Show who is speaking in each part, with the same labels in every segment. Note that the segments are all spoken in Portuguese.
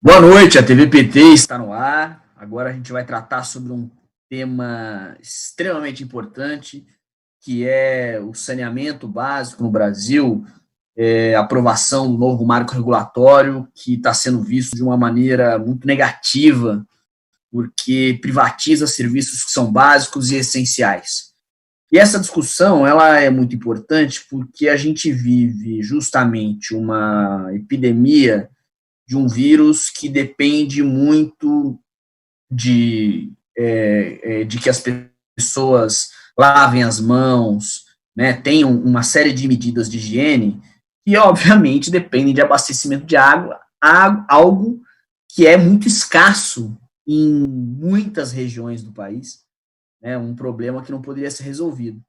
Speaker 1: Boa noite, a TV PT está no ar. Agora a gente vai tratar sobre um tema extremamente importante, que é o saneamento básico no Brasil, a aprovação do novo marco regulatório, que está sendo visto de uma maneira muito negativa, porque privatiza serviços que são básicos e essenciais. E essa discussão ela é muito importante porque a gente vive justamente uma epidemia de um vírus que depende muito de que as pessoas lavem as mãos, né, tenham uma série de medidas de higiene e, obviamente, dependem de abastecimento de água, algo que é muito escasso em muitas regiões do país, né, um problema que não poderia ser resolvido,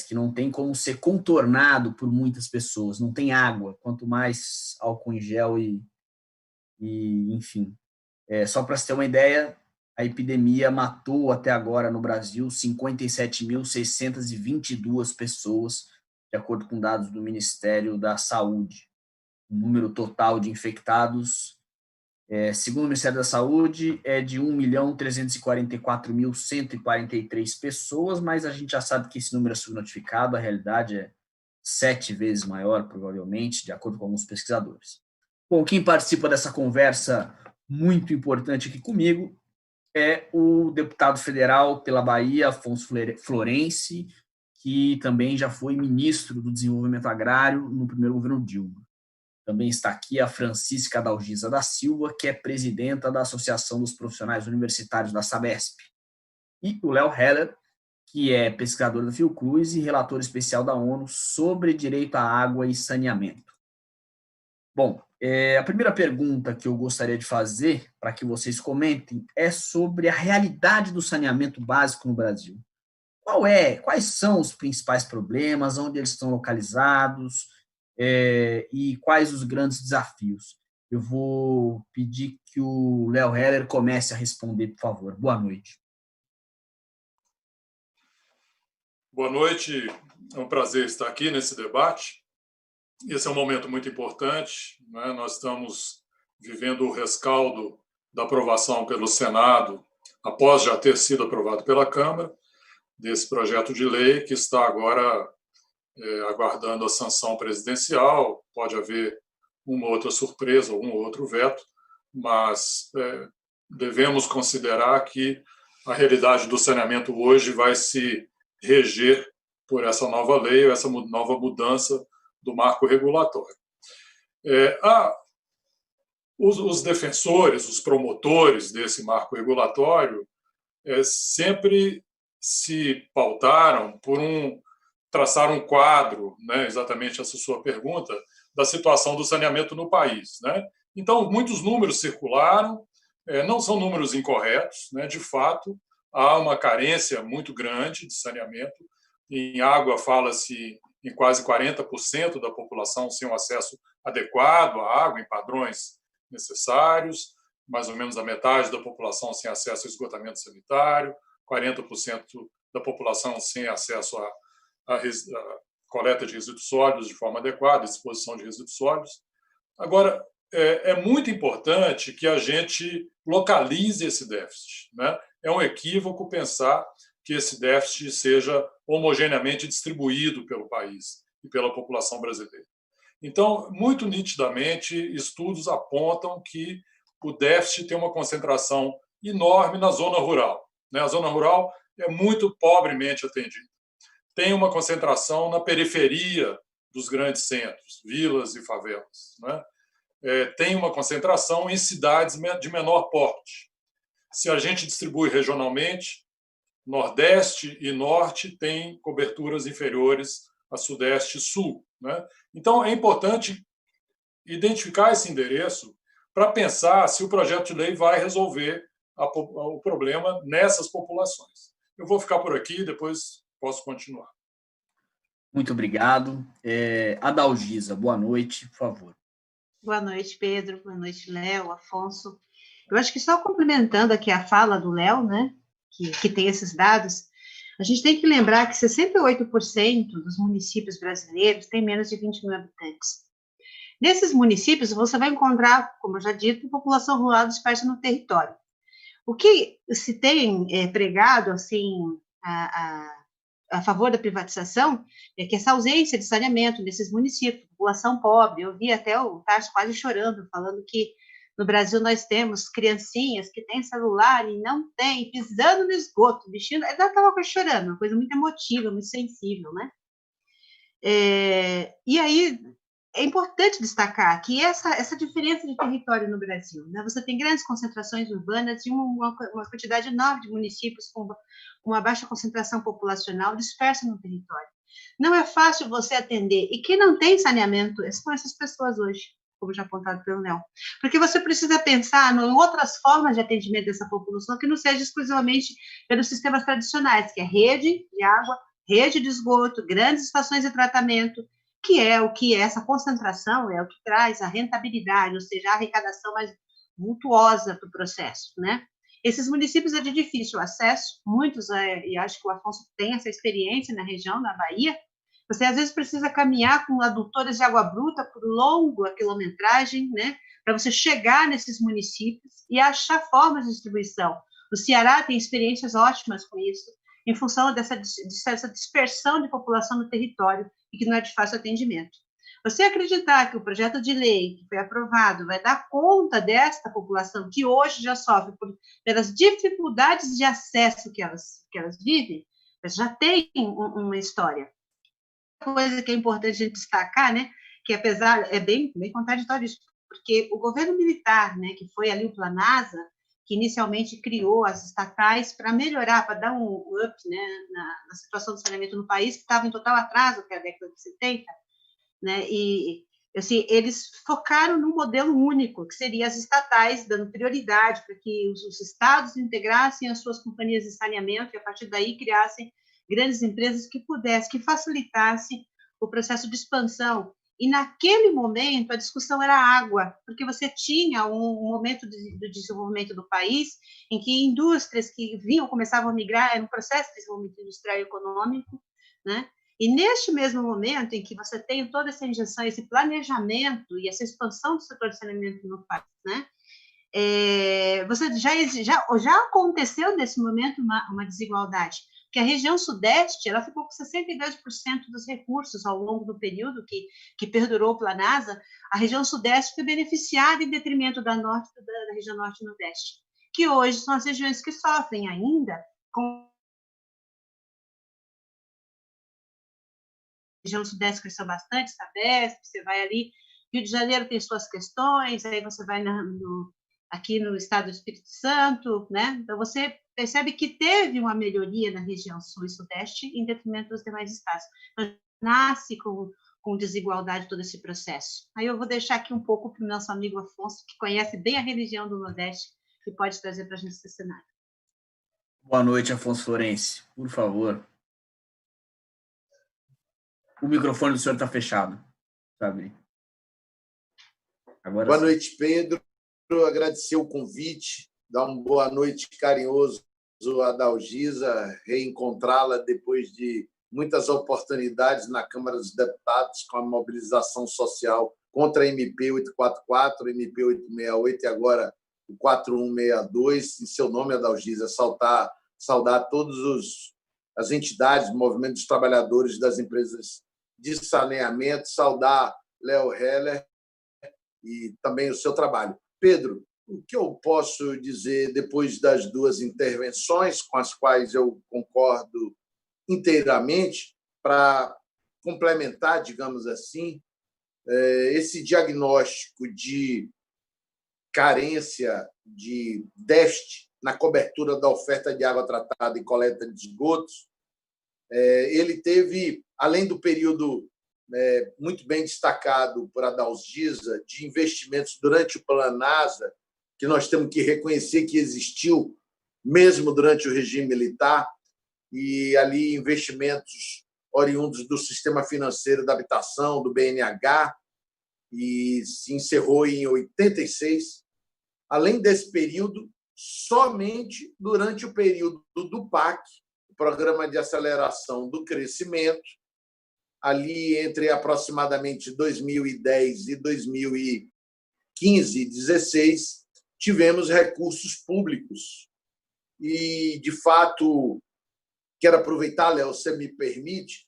Speaker 1: que não tem como ser contornado por muitas pessoas, não tem água, quanto mais álcool em gel enfim. Só para você ter uma ideia, a epidemia matou até agora no Brasil 57.622 pessoas, de acordo com dados do Ministério da Saúde. O número total de infectados, segundo o Ministério da Saúde, é de 1.344.143 pessoas, mas a gente já sabe que esse número é subnotificado, a realidade é 7 vezes maior, provavelmente, de acordo com alguns pesquisadores. Bom, quem participa dessa conversa muito importante aqui comigo é o deputado federal pela Bahia, Afonso Florense, que também já foi ministro do Desenvolvimento Agrário no primeiro governo Dilma. Também está aqui a Francisca Dalgisa da Silva, que é presidenta da Associação dos Profissionais Universitários da Sabesp. E o Léo Heller, que é pesquisador da Fiocruz e relator especial da ONU sobre direito à água e saneamento. Bom, a primeira pergunta que eu gostaria de fazer, para que vocês comentem, é sobre a realidade do saneamento básico no Brasil. Quais são os principais problemas, onde eles estão localizados, e quais os grandes desafios? Eu vou pedir que o Léo Heller comece a responder, por favor. Boa noite.
Speaker 2: Boa noite, é um prazer estar aqui nesse debate. Esse é um momento muito importante, né? Nós estamos vivendo o rescaldo da aprovação pelo Senado, após já ter sido aprovado pela Câmara, desse projeto de lei que está agora aguardando a sanção presidencial. Pode haver uma outra surpresa, um outro veto, mas devemos considerar que a realidade do saneamento hoje vai se reger por essa nova lei, essa nova mudança do marco regulatório. Os defensores, os promotores desse marco regulatório sempre se pautaram por traçar um quadro, né, exatamente essa sua pergunta, da situação do saneamento no país, né? Então, muitos números circularam, não são números incorretos, né? De fato, há uma carência muito grande de saneamento. Em água, fala-se em quase 40% da população sem um acesso adequado à água, em padrões necessários, mais ou menos a metade da população sem acesso a esgotamento sanitário, 40% da população sem acesso a coleta de resíduos sólidos de forma adequada, disposição de resíduos sólidos. Agora, é muito importante que a gente localize esse déficit, né? É um equívoco pensar que esse déficit seja homogeneamente distribuído pelo país e pela população brasileira. Então, muito nitidamente, estudos apontam que o déficit tem uma concentração enorme na zona rural, né? A zona rural é muito pobremente atendida. Tem uma concentração na periferia dos grandes centros, vilas e favelas, né? Tem uma concentração em cidades de menor porte. Se a gente distribui regionalmente, Nordeste e Norte têm coberturas inferiores a Sudeste e Sul, né? Então, é importante identificar esse endereço para pensar se o projeto de lei vai resolver o problema nessas populações. Eu vou ficar por aqui, depois posso continuar.
Speaker 1: Muito obrigado. Adalgisa, boa noite, por favor.
Speaker 3: Boa noite, Pedro. Boa noite, Léo, Afonso. Eu acho que só complementando aqui a fala do Léo, né, que tem esses dados, a gente tem que lembrar que 68% dos municípios brasileiros têm menos de 20 mil habitantes. Nesses municípios, você vai encontrar, como eu já dito, população rural dispersa no território. O que se tem pregado, assim, a favor da privatização, é que essa ausência de saneamento nesses municípios, população pobre, eu vi até o Tarso quase chorando, falando que no Brasil nós temos criancinhas que têm celular e não têm, pisando no esgoto, vestindo, ele estava chorando, uma coisa muito emotiva, muito sensível, né? E aí é importante destacar que essa diferença de território no Brasil, né? Você tem grandes concentrações urbanas e uma quantidade enorme de municípios com uma baixa concentração populacional dispersa no território. Não é fácil você atender. E quem não tem saneamento são essas pessoas hoje, como já apontado pelo Léo. Porque você precisa pensar em outras formas de atendimento dessa população que não seja exclusivamente pelos sistemas tradicionais, que é rede de água, rede de esgoto, grandes estações de tratamento, que é o que essa concentração é o que traz a rentabilidade, ou seja, a arrecadação mais vultuosa para o processo, né? Esses municípios é de difícil acesso, muitos, e acho que o Afonso tem essa experiência na região, na Bahia, você às vezes precisa caminhar com adutores de água bruta por longa quilometragem, né, para você chegar nesses municípios e achar formas de distribuição. O Ceará tem experiências ótimas com isso, em função dessa dispersão de população no território e que não é de fácil atendimento. Você acreditar que o projeto de lei que foi aprovado vai dar conta desta população que hoje já sofre pelas dificuldades de acesso que elas vivem, já tem uma história. Coisa que é importante a gente destacar, né, que apesar, é bem contraditório isso, porque o governo militar, né, que foi ali o Planasa, que inicialmente criou as estatais para melhorar, para dar um up, né, na situação do saneamento no país, que estava em total atraso até a década de 70, né, e assim, eles focaram num modelo único, que seria as estatais, dando prioridade para que os estados integrassem as suas companhias de saneamento e, a partir daí, criassem grandes empresas que pudessem, que facilitassem o processo de expansão. E, naquele momento, a discussão era água, porque você tinha um momento do desenvolvimento do país em que indústrias que começavam a migrar, era um processo de desenvolvimento industrial e econômico, né? E neste mesmo momento em que você tem toda essa injeção, esse planejamento e essa expansão do setor de saneamento no país, né? Você já aconteceu nesse momento uma desigualdade, porque a região sudeste ela ficou com 62% dos recursos ao longo do período que perdurou o Planasa. A região sudeste foi beneficiada em detrimento da região norte e nordeste, que hoje são as regiões que sofrem ainda com região sudeste cresceu bastante, Sabesp, você vai ali, Rio de Janeiro tem suas questões, aí você vai aqui no estado do Espírito Santo, né? Então você percebe que teve uma melhoria na região sul e sudeste em detrimento dos demais estados. Então, nasce com desigualdade todo esse processo. Aí eu vou deixar aqui um pouco para o nosso amigo Afonso, que conhece bem a região do Nordeste, que pode trazer para a gente esse cenário.
Speaker 1: Boa noite, Afonso Florencio. Por favor. O microfone do senhor está fechado, sabe?
Speaker 4: Agora boa sim. Noite, Pedro. Agradecer o convite, dar uma boa noite carinhoso à Dalgisa, reencontrá-la depois de muitas oportunidades na Câmara dos Deputados com a mobilização social contra a MP 844, MP 868 e agora o 4162. Em seu nome, Adalgisa, saudar todas as entidades, movimento dos trabalhadores das empresas de saneamento, saudar Léo Heller e também o seu trabalho. Pedro, o que eu posso dizer depois das duas intervenções, com as quais eu concordo inteiramente, para complementar, digamos assim, esse diagnóstico de carência, de déficit na cobertura da oferta de água tratada e coleta de esgotos, ele teve, além do período muito bem destacado por Adalgisa, de investimentos durante o Planasa, que nós temos que reconhecer que existiu mesmo durante o regime militar, e ali investimentos oriundos do sistema financeiro da habitação, do BNH, e se encerrou em 86. Além desse período, somente durante o período do PAC, o Programa de Aceleração do Crescimento, ali entre aproximadamente 2010 e 2015, 2016, tivemos recursos públicos. E, de fato, quero aproveitar, Léo, se me permite,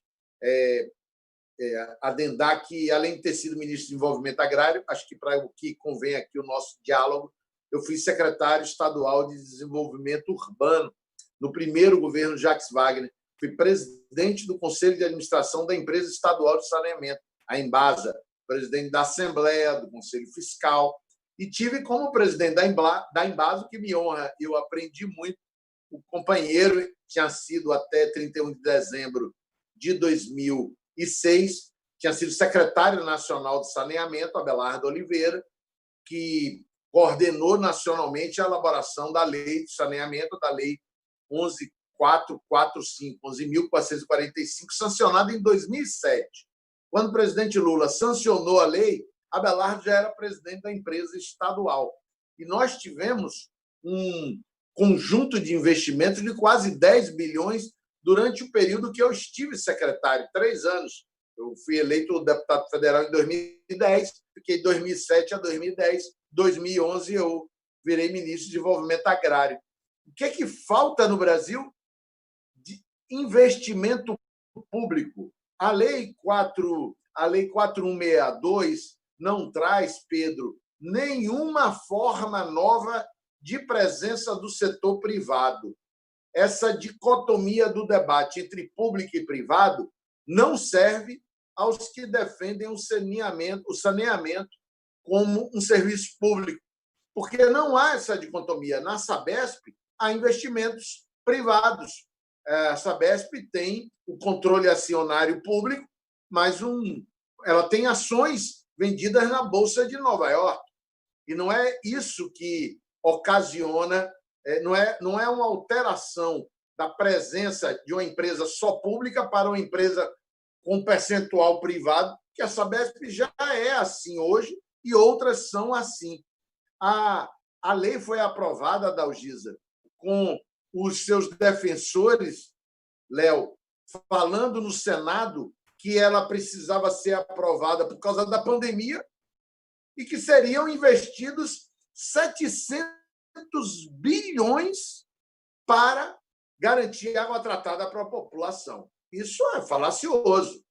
Speaker 4: adendar que, além de ter sido ministro de Desenvolvimento Agrário, acho que para o que convém aqui o nosso diálogo, eu fui secretário estadual de Desenvolvimento Urbano no primeiro governo Jacques Wagner. Fui presidente do Conselho de Administração da Empresa Estadual de Saneamento, a Embasa, presidente da Assembleia, do Conselho Fiscal, e tive como presidente da Embasa, o que me honra, eu aprendi muito, o companheiro tinha sido até 31 de dezembro de 2006, tinha sido secretário nacional de saneamento, Abelardo Oliveira, que coordenou nacionalmente a elaboração da lei de saneamento, da lei 11.445, sancionada em 2007. Quando o presidente Lula sancionou a lei, Abelardo já era presidente da empresa estadual. E nós tivemos um conjunto de investimentos de quase 10 bilhões durante o período que eu estive secretário, 3 anos. Eu fui eleito deputado federal em 2010, fiquei de 2007 a 2010. 2011 eu virei ministro de Desenvolvimento Agrário. O que é que falta no Brasil? De investimento público. A Lei 4162 não traz, Pedro, nenhuma forma nova de presença do setor privado. Essa dicotomia do debate entre público e privado não serve aos que defendem o saneamento como um serviço público, porque não há essa dicotomia. Na Sabesp, há investimentos privados. A Sabesp tem o controle acionário público, mas ela tem ações vendidas na Bolsa de Nova York. E não é isso que ocasiona, não é uma alteração da presença de uma empresa só pública para uma empresa com percentual privado, que a Sabesp já é assim hoje e outras são assim. A lei foi aprovada, Adalgisa, com os seus defensores, Léo, falando no Senado que ela precisava ser aprovada por causa da pandemia e que seriam investidos 700 bilhões para garantir água tratada para a população. Isso é falacioso,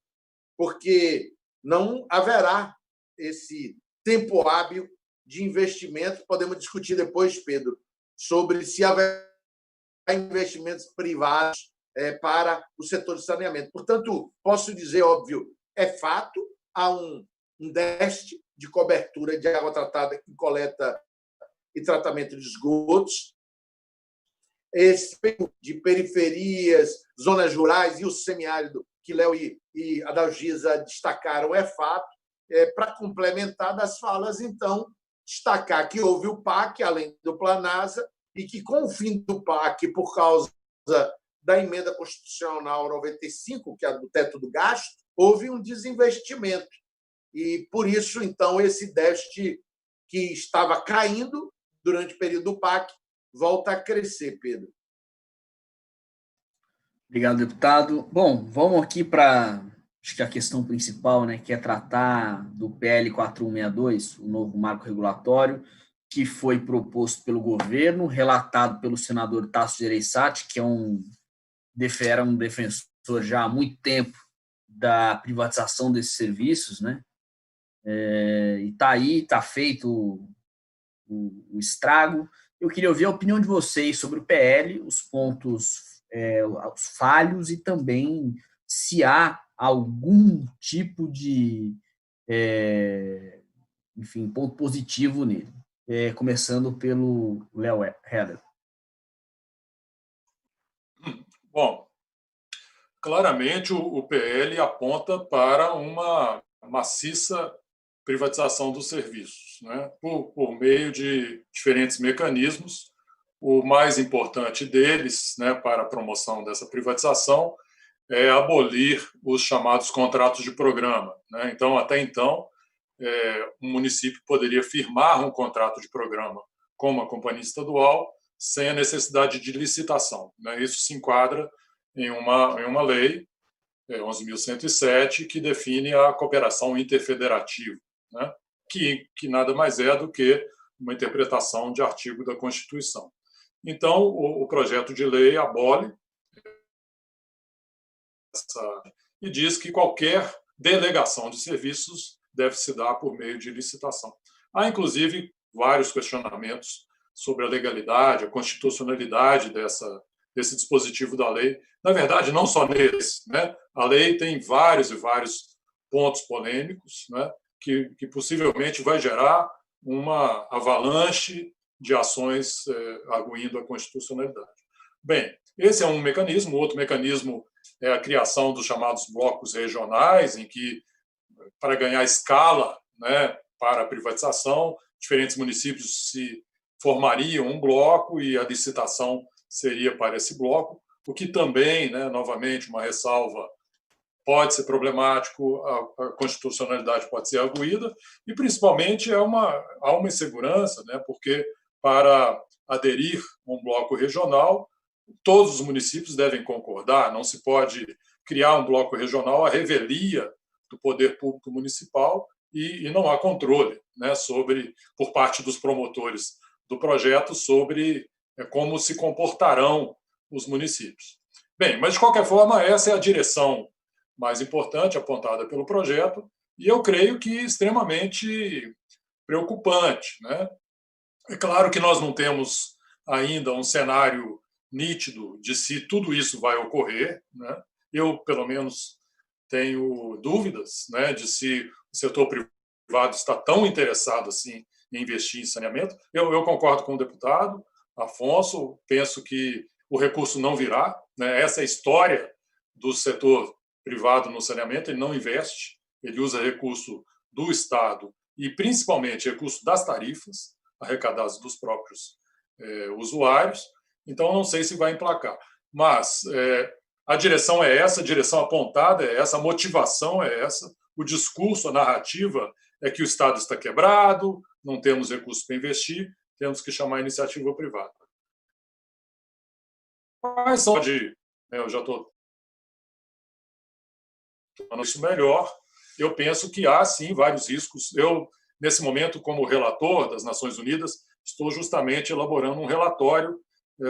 Speaker 4: porque não haverá esse tempo hábil de investimento. Podemos discutir depois, Pedro, sobre se haverá investimentos privados para o setor de saneamento. Portanto, posso dizer, óbvio, é fato, há um déficit de cobertura de água tratada em coleta e tratamento de esgotos. Esse de periferias, zonas rurais e o semiárido, que Léo e Adalgisa destacaram, é fato. Para complementar das falas, então, destacar que houve o PAC, além do Planasa, e que, com o fim do PAC, por causa da emenda constitucional 95, que é do teto do gasto, houve um desinvestimento. E, por isso, então, esse déficit que estava caindo durante o período do PAC volta a crescer, Pedro.
Speaker 1: Obrigado, deputado. Bom, vamos aqui para acho que a questão principal, né, que é tratar do PL 4162, o novo marco regulatório, que foi proposto pelo governo, relatado pelo senador Tasso Gereissati, que era um defensor já há muito tempo da privatização desses serviços, né? E está aí, está feito o estrago. Eu queria ouvir a opinião de vocês sobre o PL, os pontos, os falhos e também se há algum tipo de, ponto positivo nele. Começando pelo Léo Herder.
Speaker 2: Bom, claramente o PL aponta para uma maciça privatização dos serviços, né? Por meio de diferentes mecanismos. O mais importante deles, né, para a promoção dessa privatização é abolir os chamados contratos de programa, né? Então, até então, o município poderia firmar um contrato de programa com uma companhia estadual sem a necessidade de licitação, né? Isso se enquadra em uma lei 11.107, que define a cooperação interfederativa, né? que nada mais é do que uma interpretação de artigo da Constituição. Então, o projeto de lei abole e diz que qualquer delegação de serviços deve se dar por meio de licitação. Há, inclusive, vários questionamentos sobre a legalidade, a constitucionalidade desse dispositivo da lei. Na verdade, não só nesse, né? A lei tem vários e vários pontos polêmicos, né? que possivelmente vai gerar uma avalanche de ações arguindo a constitucionalidade. Bem, esse é um mecanismo. Outro mecanismo é a criação dos chamados blocos regionais, em que, para ganhar escala, né, para a privatização, diferentes municípios se formariam um bloco e a licitação seria para esse bloco, o que também, né, novamente, uma ressalva, pode ser problemático, a constitucionalidade pode ser arguída, e, principalmente, há uma insegurança, né, porque, para aderir a um bloco regional, todos os municípios devem concordar, não se pode criar um bloco regional à revelia do poder público municipal e não há controle, né, por parte dos promotores do projeto sobre como se comportarão os municípios. Bem, mas, de qualquer forma, essa é a direção mais importante apontada pelo projeto e eu creio que extremamente preocupante, né? É claro que nós não temos ainda um cenário nítido de se tudo isso vai ocorrer, né? Eu, pelo menos, tenho dúvidas, né, de se o setor privado está tão interessado assim em investir em saneamento. Eu concordo com o deputado Afonso, penso que o recurso não virá, né? Essa é a história do setor privado no saneamento, ele não investe, ele usa recurso do Estado e, principalmente, recurso das tarifas arrecadadas dos próprios usuários. Então, não sei se vai emplacar. Mas a direção é essa, a direção apontada é essa, a motivação é essa, o discurso, a narrativa é que o Estado está quebrado, não temos recursos para investir, temos que chamar a iniciativa privada. Quais são eu já estou tornando isso melhor. Eu penso que há, sim, vários riscos. Eu, nesse momento, como relator das Nações Unidas, estou justamente elaborando um relatório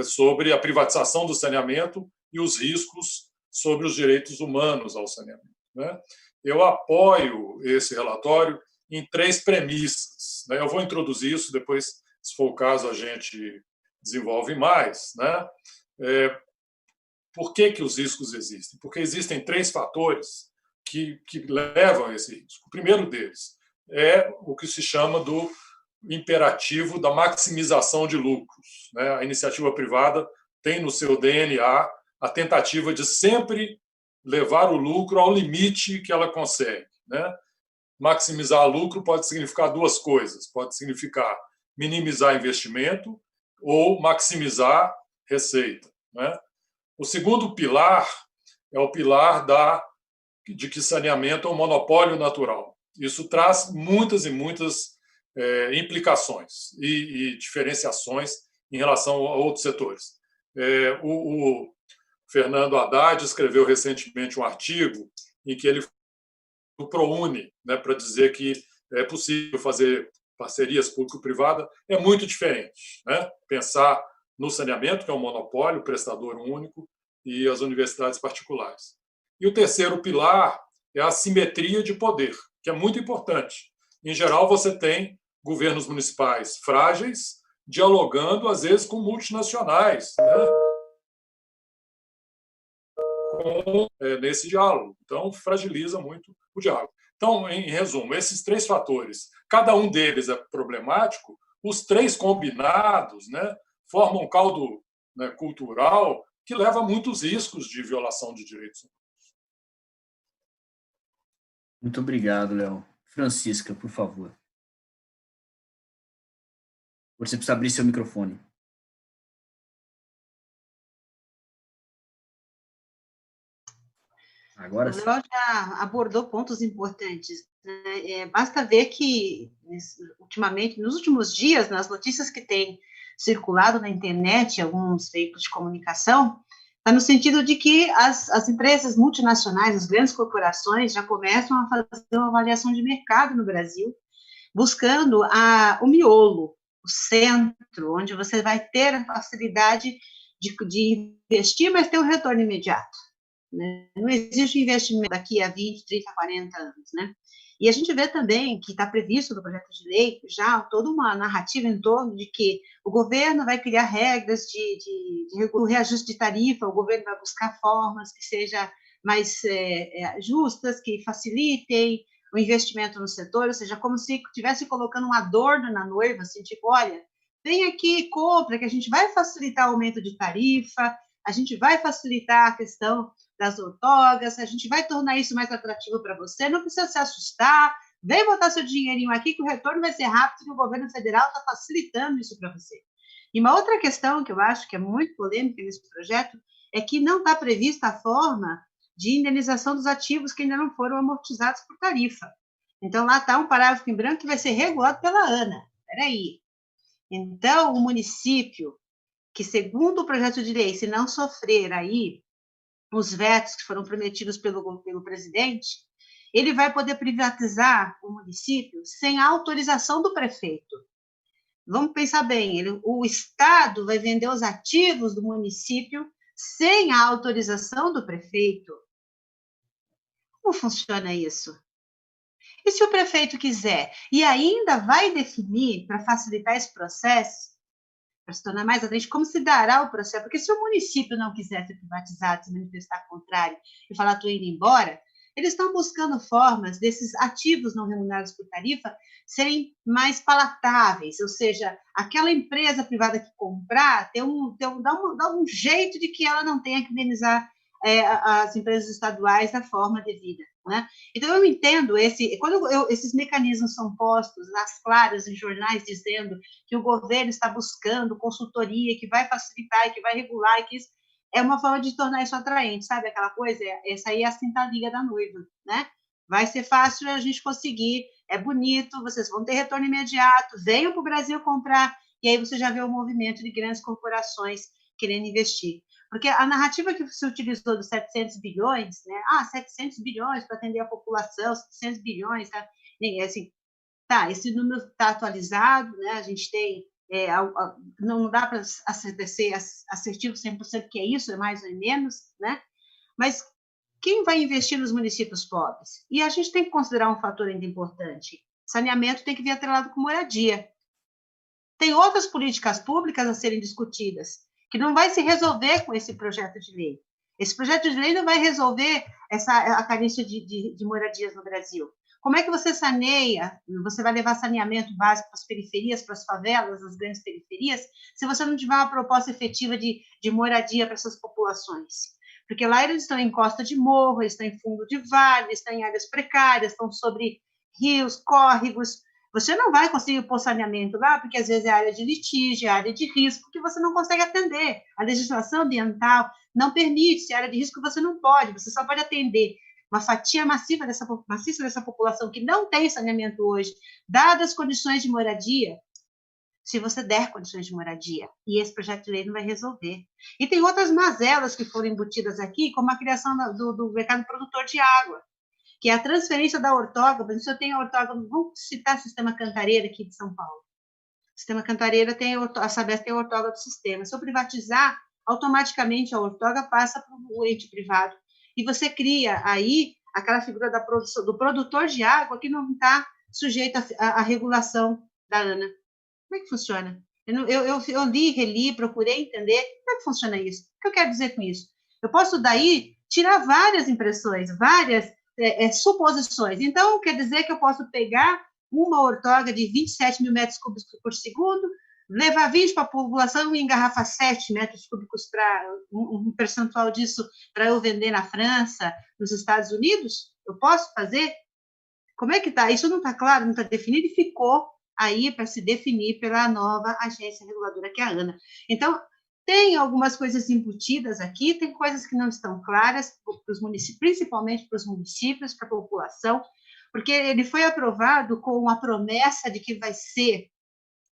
Speaker 2: sobre a privatização do saneamento e os riscos sobre os direitos humanos ao saneamento, né? Eu apoio esse relatório em 3 premissas, né? Eu vou introduzir isso, depois, se for o caso, a gente desenvolve mais, né? Por que os riscos existem? Porque existem 3 fatores que levam a esse risco. O primeiro deles é o que se chama do imperativo da maximização de lucros, né? A iniciativa privada tem no seu DNA a tentativa de sempre levar o lucro ao limite que ela consegue, né? Maximizar lucro pode significar 2 coisas. Pode significar minimizar investimento ou maximizar receita, né? O segundo pilar é o pilar de que saneamento é um monopólio natural. Isso traz muitas e muitas implicações e diferenciações em relação a outros setores. O Fernando Haddad escreveu recentemente um artigo em que ele do ProUni, né, para dizer que é possível fazer parcerias público-privada, é muito diferente, né? Pensar no saneamento, que é um monopólio, prestador único, e as universidades particulares. E o terceiro pilar é a simetria de poder, que é muito importante. Em geral, você tem governos municipais frágeis dialogando, às vezes, com multinacionais, né? Nesse diálogo. Então, fragiliza muito o diálogo. Então, em resumo, esses 3 fatores, cada um deles é problemático, os 3 combinados, né, formam um caldo, né, cultural que leva a muitos riscos de violação de direitos humanos.
Speaker 1: Muito obrigado, Léo. Francisca, por favor. Você precisa abrir seu microfone. Agora sim.
Speaker 3: O Léo já abordou pontos importantes, né? Basta ver que, ultimamente, nos últimos dias, nas notícias que têm circulado na internet, alguns veículos de comunicação, Está no sentido de que as empresas multinacionais, as grandes corporações, já começam a fazer uma avaliação de mercado no Brasil, buscando o miolo, o centro, onde você vai ter a facilidade de investir, mas ter um retorno imediato. Né? Não existe investimento daqui a 20, 30, 40 anos. Né? E a gente vê também que está previsto no projeto de lei já toda uma narrativa em torno de que o governo vai criar regras de reajuste de tarifa, o governo vai buscar formas que sejam mais justas, que facilitem o investimento no setor, ou seja, como se estivesse colocando um adorno na noiva, assim, tipo, olha, vem aqui, compra, que a gente vai facilitar o aumento de tarifa, a gente vai facilitar a questão das outorgas, a gente vai tornar isso mais atrativo para você, não precisa se assustar, vem botar seu dinheirinho aqui que o retorno vai ser rápido e o governo federal está facilitando isso para você. E uma outra questão que eu acho que é muito polêmica nesse projeto é que não está prevista a forma de indenização dos ativos que ainda não foram amortizados por tarifa. Então, lá está um parágrafo em branco que vai ser regulado pela ANA. Espera aí. Então, o município, que segundo o projeto de lei, se não sofrer aí os vetos que foram prometidos pelo presidente, ele vai poder privatizar o município sem a autorização do prefeito. Vamos pensar bem, o Estado vai vender os ativos do município sem a autorização do prefeito. Como funciona isso? E se o prefeito quiser? E ainda vai definir, para facilitar esse processo, para se tornar mais atraente, como se dará o processo? Porque se o município não quiser ser privatizado, se manifestar contrário e falar, estou indo embora, eles estão buscando formas desses ativos não remunerados por tarifa serem mais palatáveis, ou seja, aquela empresa privada que comprar dá um jeito de que ela não tenha que indenizar as empresas estaduais da forma devida. Né? Então, eu entendo quando esses mecanismos são postos às claras em jornais dizendo que o governo está buscando consultoria que vai facilitar e que vai regular, e que isso é uma forma de tornar isso atraente, sabe? Aquela coisa, essa aí é a cinta liga da noiva, né? Vai ser fácil a gente conseguir, é bonito, vocês vão ter retorno imediato, venham para o Brasil comprar, e aí você já vê o movimento de grandes corporações querendo investir. Porque a narrativa que se utilizou dos 700 bilhões, né? 700 bilhões para atender a população, 700 bilhões, tá? Assim, tá, esse número está atualizado, né? A gente tem, não dá para ser assertivo 100% que é isso, é mais ou menos, né? Mas quem vai investir nos municípios pobres? E a gente tem que considerar um fator ainda importante. Saneamento tem que vir atrelado com moradia. Tem outras políticas públicas a serem discutidas, que não vai se resolver com esse projeto de lei. Esse projeto de lei não vai resolver a carência de moradias no Brasil. Como é que você saneia, você vai levar saneamento básico para as periferias, para as favelas, as grandes periferias, se você não tiver uma proposta efetiva de moradia para essas populações? Porque lá eles estão em costa de morro, eles estão em fundo de vale, estão em áreas precárias, estão sobre rios, córregos. Você não vai conseguir pôr saneamento lá, porque às vezes é área de litígio, é área de risco, que você não consegue atender. A legislação ambiental não permite, se é área de risco você não pode, você só pode atender uma fatia maciça dessa população que não tem saneamento hoje, dadas as condições de moradia, se você der condições de moradia. E esse projeto de lei não vai resolver. E tem outras mazelas que foram embutidas aqui, como a criação do mercado produtor de água, que é a transferência da ortoga. Por exemplo, eu tenho a ortoga, vamos citar o Sistema Cantareira aqui de São Paulo. O Sistema Cantareira a Sabesp tem a ortoga do sistema. Se eu privatizar, automaticamente a ortoga passa para o ente privado. E você cria aí aquela figura do produtor de água que não está sujeito à regulação da ANA. Como é que funciona? Eu li, reli, procurei entender como é que funciona isso. O que eu quero dizer com isso? Eu posso daí tirar várias impressões, várias suposições. Então, quer dizer que eu posso pegar uma ortoga de 27 mil metros cúbicos por segundo, levar 20 para a população e engarrafar 7 metros cúbicos para um percentual disso para eu vender na França, nos Estados Unidos? Eu posso fazer? Como é que está? Isso não está claro, não está definido e ficou aí para se definir pela nova agência reguladora, que é a ANA. Então, tem algumas coisas embutidas aqui, tem coisas que não estão claras, para os municípios, principalmente para os municípios, para a população, porque ele foi aprovado com a promessa de que vai ser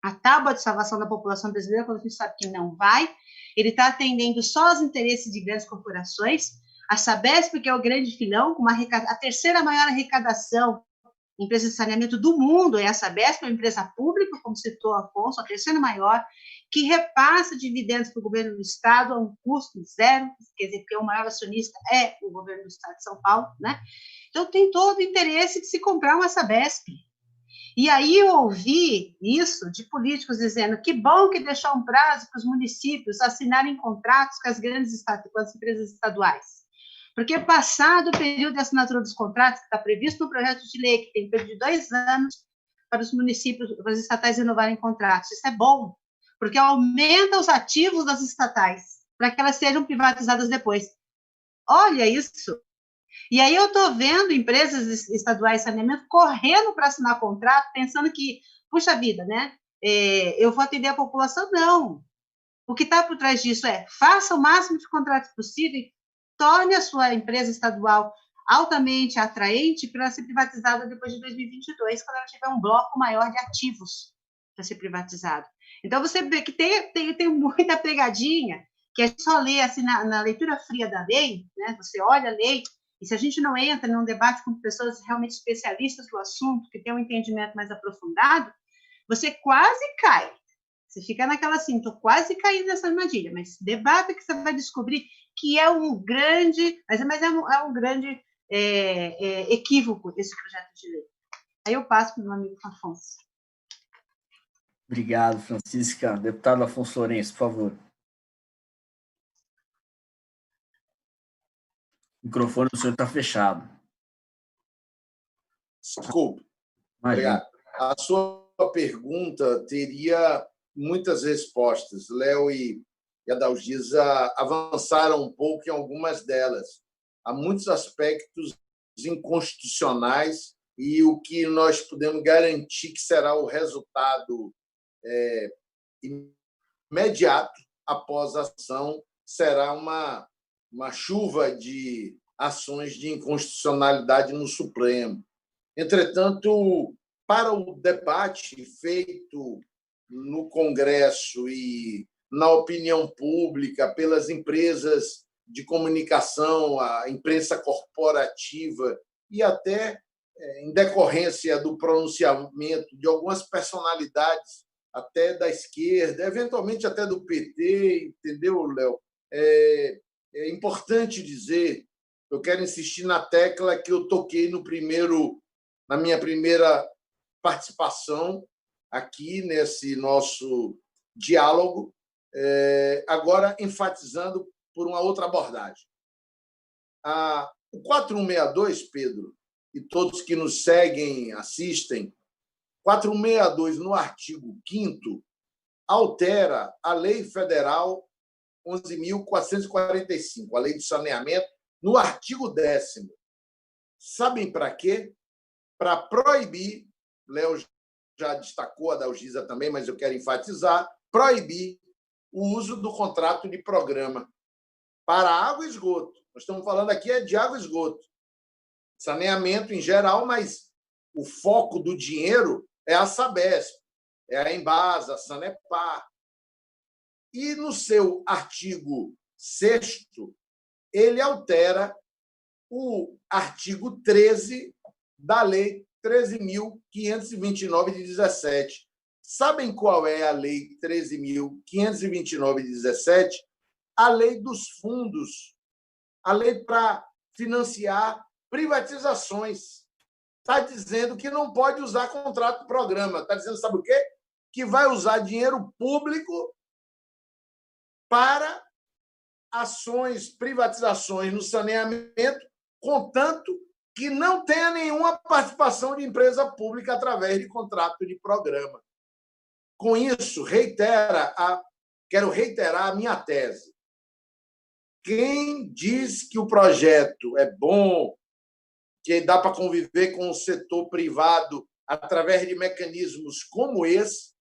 Speaker 3: a tábua de salvação da população brasileira, quando a gente sabe que não vai. Ele está atendendo só os interesses de grandes corporações. A Sabesp, que é o grande filão, com a terceira maior arrecadação empresa de saneamento do mundo, é a Sabesp, uma empresa pública, como citou o Afonso, a terceira maior, que repassa dividendos para o governo do Estado a um custo zero, quer dizer, porque o maior acionista é o governo do Estado de São Paulo, né? Então, tem todo o interesse de se comprar uma Sabesp. E aí eu ouvi isso de políticos dizendo que bom que deixou um prazo para os municípios assinarem contratos com com as empresas estaduais. Porque passado o período de assinatura dos contratos, que está previsto no projeto de lei, que tem período de 2 anos para os municípios, para as estatais renovarem contratos. Isso é bom, porque aumenta os ativos das estatais, para que elas sejam privatizadas depois. Olha isso! E aí eu estou vendo empresas estaduais de saneamento correndo para assinar contrato, pensando que, puxa vida, né? Eu vou atender a população? Não. O que está por trás disso é, faça o máximo de contratos possível, torne a sua empresa estadual altamente atraente para ser privatizada depois de 2022, quando ela tiver um bloco maior de ativos para ser privatizado. Então, você vê que tem muita pegadinha, que a gente só lê assim, na leitura fria da lei, né? Você olha a lei, e se a gente não entra num debate com pessoas realmente especialistas do assunto, que têm um entendimento mais aprofundado, você quase cai. Você fica naquela assim, estou quase caindo nessa armadilha, mas debata que você vai descobrir que é um grande, mas é um grande equívoco esse projeto de lei. Aí eu passo para o meu amigo Afonso.
Speaker 1: Obrigado, Francisca. Deputado Afonso Lourenço, por favor. O microfone do senhor está fechado.
Speaker 4: Desculpe. Obrigado. A sua pergunta teria muitas respostas. Léo e Adalgisa avançaram um pouco em algumas delas. Há muitos aspectos inconstitucionais e o que nós podemos garantir que será o resultado imediato após a ação será uma chuva de ações de inconstitucionalidade no Supremo. Entretanto, para o debate feito no Congresso e na opinião pública pelas empresas de comunicação, a imprensa corporativa e até em decorrência do pronunciamento de algumas personalidades, até da esquerda, eventualmente até do PT, entendeu, Léo? É importante dizer, eu quero insistir na tecla que eu toquei na minha primeira participação aqui nesse nosso diálogo, agora enfatizando por uma outra abordagem. O 4162, Pedro, e todos que nos seguem, assistem, 4162, no artigo 5º, altera a Lei Federal 11.445, a Lei de Saneamento, no artigo 10º. Sabem para quê? Para proibir, Léo já destacou, a Adalgisa também, mas eu quero enfatizar, proibir o uso do contrato de programa para água e esgoto. Nós estamos falando aqui de água e esgoto. Saneamento em geral, mas o foco do dinheiro é a Sabesp, é a Embasa, a Sanepar. E no seu artigo 6º, ele altera o artigo 13 da Lei 13.529 de 17. Sabem qual é a Lei 13.529 de 17? A lei dos fundos, a lei para financiar privatizações. Está dizendo que não pode usar contrato-programa. Está dizendo, sabe o quê? Que vai usar dinheiro público para ações, privatizações no saneamento, contanto que não tenha nenhuma participação de empresa pública através de contrato de programa. Com isso, quero reiterar a minha tese. Quem diz que o projeto é bom, que dá para conviver com o setor privado através de mecanismos como esse,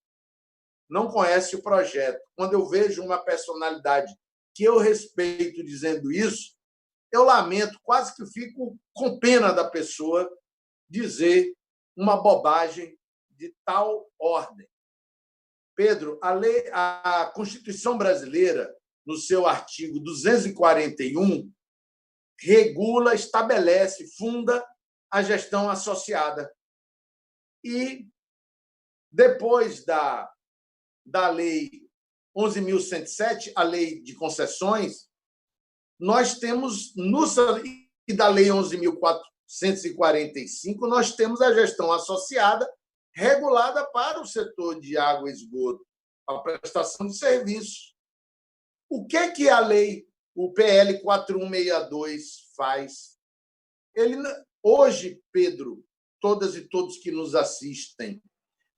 Speaker 4: não conhece o projeto. Quando eu vejo uma personalidade que eu respeito dizendo isso, eu lamento, quase que fico com pena da pessoa dizer uma bobagem de tal ordem. Pedro, a Constituição brasileira, no seu artigo 241, regula, estabelece, funda a gestão associada. E depois da Lei 11.107, a Lei de Concessões, nós temos, e da Lei 11.445, nós temos a gestão associada regulada para o setor de água e esgoto, a prestação de serviços. O que a lei, o PL 4162, faz? Hoje, Pedro, todas e todos que nos assistem,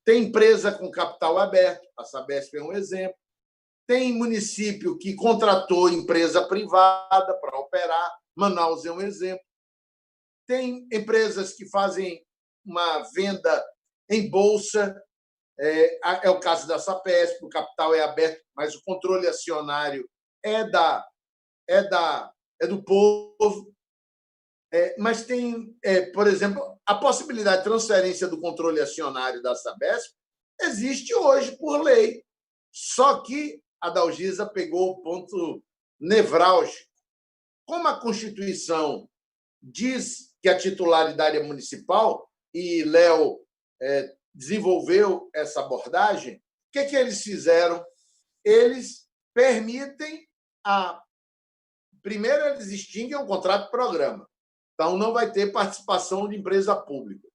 Speaker 4: tem empresa com capital aberto, a Sabesp é um exemplo, tem município que contratou empresa privada para operar, Manaus é um exemplo, tem empresas que fazem uma venda em bolsa, é o caso da Sabesp, o capital é aberto, mas o controle acionário é do povo. Mas tem, por exemplo, a possibilidade de transferência do controle acionário da Sabesp existe hoje por lei. Só que a Dalgisa pegou o ponto nevrálgico. Como a Constituição diz que a titularidade é municipal, e Léo desenvolveu essa abordagem, o que eles fizeram? Eles permitem Primeiro, eles extinguem o contrato de programa. Então, não vai ter participação de empresa pública.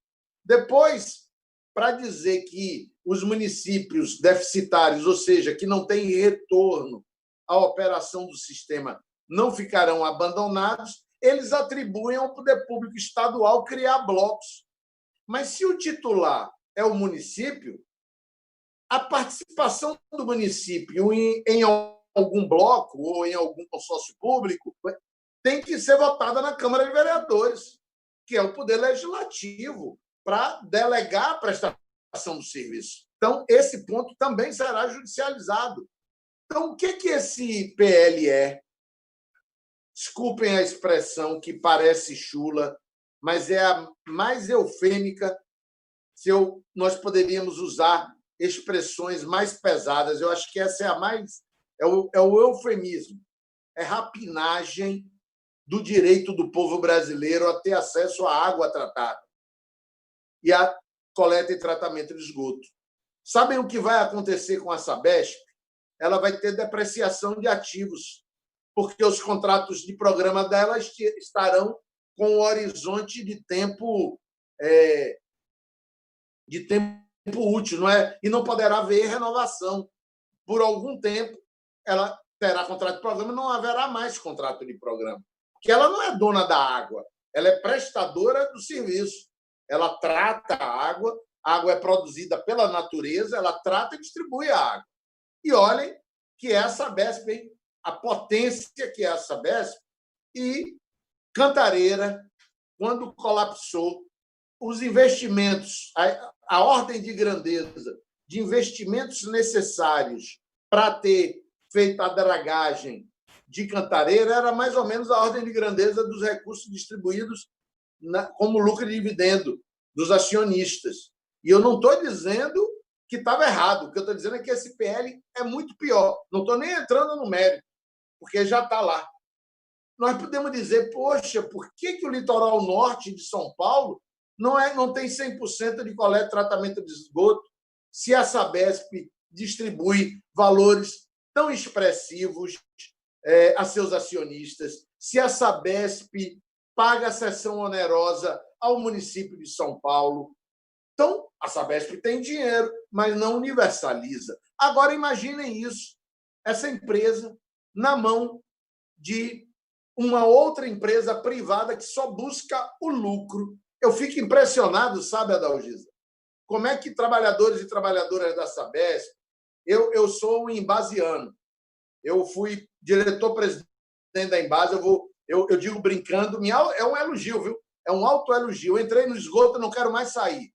Speaker 4: Depois, para dizer que os municípios deficitários, ou seja, que não têm retorno à operação do sistema, não ficarão abandonados, eles atribuem ao poder público estadual criar blocos. Mas, se o titular é o município, a participação do município em algum bloco ou em algum consórcio público tem que ser votada na Câmara de Vereadores, que é o poder legislativo, para delegar a prestação do serviço. Então, esse ponto também será judicializado. Então, o que esse PL é? Desculpem a expressão que parece chula, mas é a mais eufêmica. Nós poderíamos usar expressões mais pesadas. Eu acho que essa é a mais... É o eufemismo. É rapinagem do direito do povo brasileiro a ter acesso à água tratada e à coleta e tratamento de esgoto. Sabem o que vai acontecer com a Sabesp? Ela vai ter depreciação de ativos, porque os contratos de programa dela estarão com um horizonte de tempo útil, não é? E não poderá haver renovação. Por algum tempo, ela terá contrato de programa e não haverá mais contrato de programa. Porque ela não é dona da água, ela é prestadora do serviço. Ela trata a água é produzida pela natureza, ela trata e distribui a água. E olhem que é a Sabesp, hein? A potência que é a Sabesp. E Cantareira, quando colapsou, os investimentos, a ordem de grandeza de investimentos necessários para ter feito a dragagem de Cantareira era mais ou menos a ordem de grandeza dos recursos distribuídos como lucro e dividendo dos acionistas. E eu não estou dizendo que estava errado. O que eu estou dizendo é que esse PL é muito pior. Não estou nem entrando no mérito, porque já está lá. Nós podemos dizer, poxa, por que o litoral norte de São Paulo não tem 100% de coleta e tratamento de esgoto, se a Sabesp distribui valores tão expressivos a seus acionistas, se a Sabesp paga a cessão onerosa ao município de São Paulo? Então, a Sabesp tem dinheiro, mas não universaliza. Agora, imaginem isso, essa empresa na mão de uma outra empresa privada que só busca o lucro. Eu fico impressionado, sabe, Adalgisa? Como é que trabalhadores e trabalhadoras da Sabesp... Eu sou um embasiano. Eu fui diretor-presidente da Embasa. Eu digo brincando, é um elogio, viu? É um autoelogio. Eu entrei no esgoto, não quero mais sair.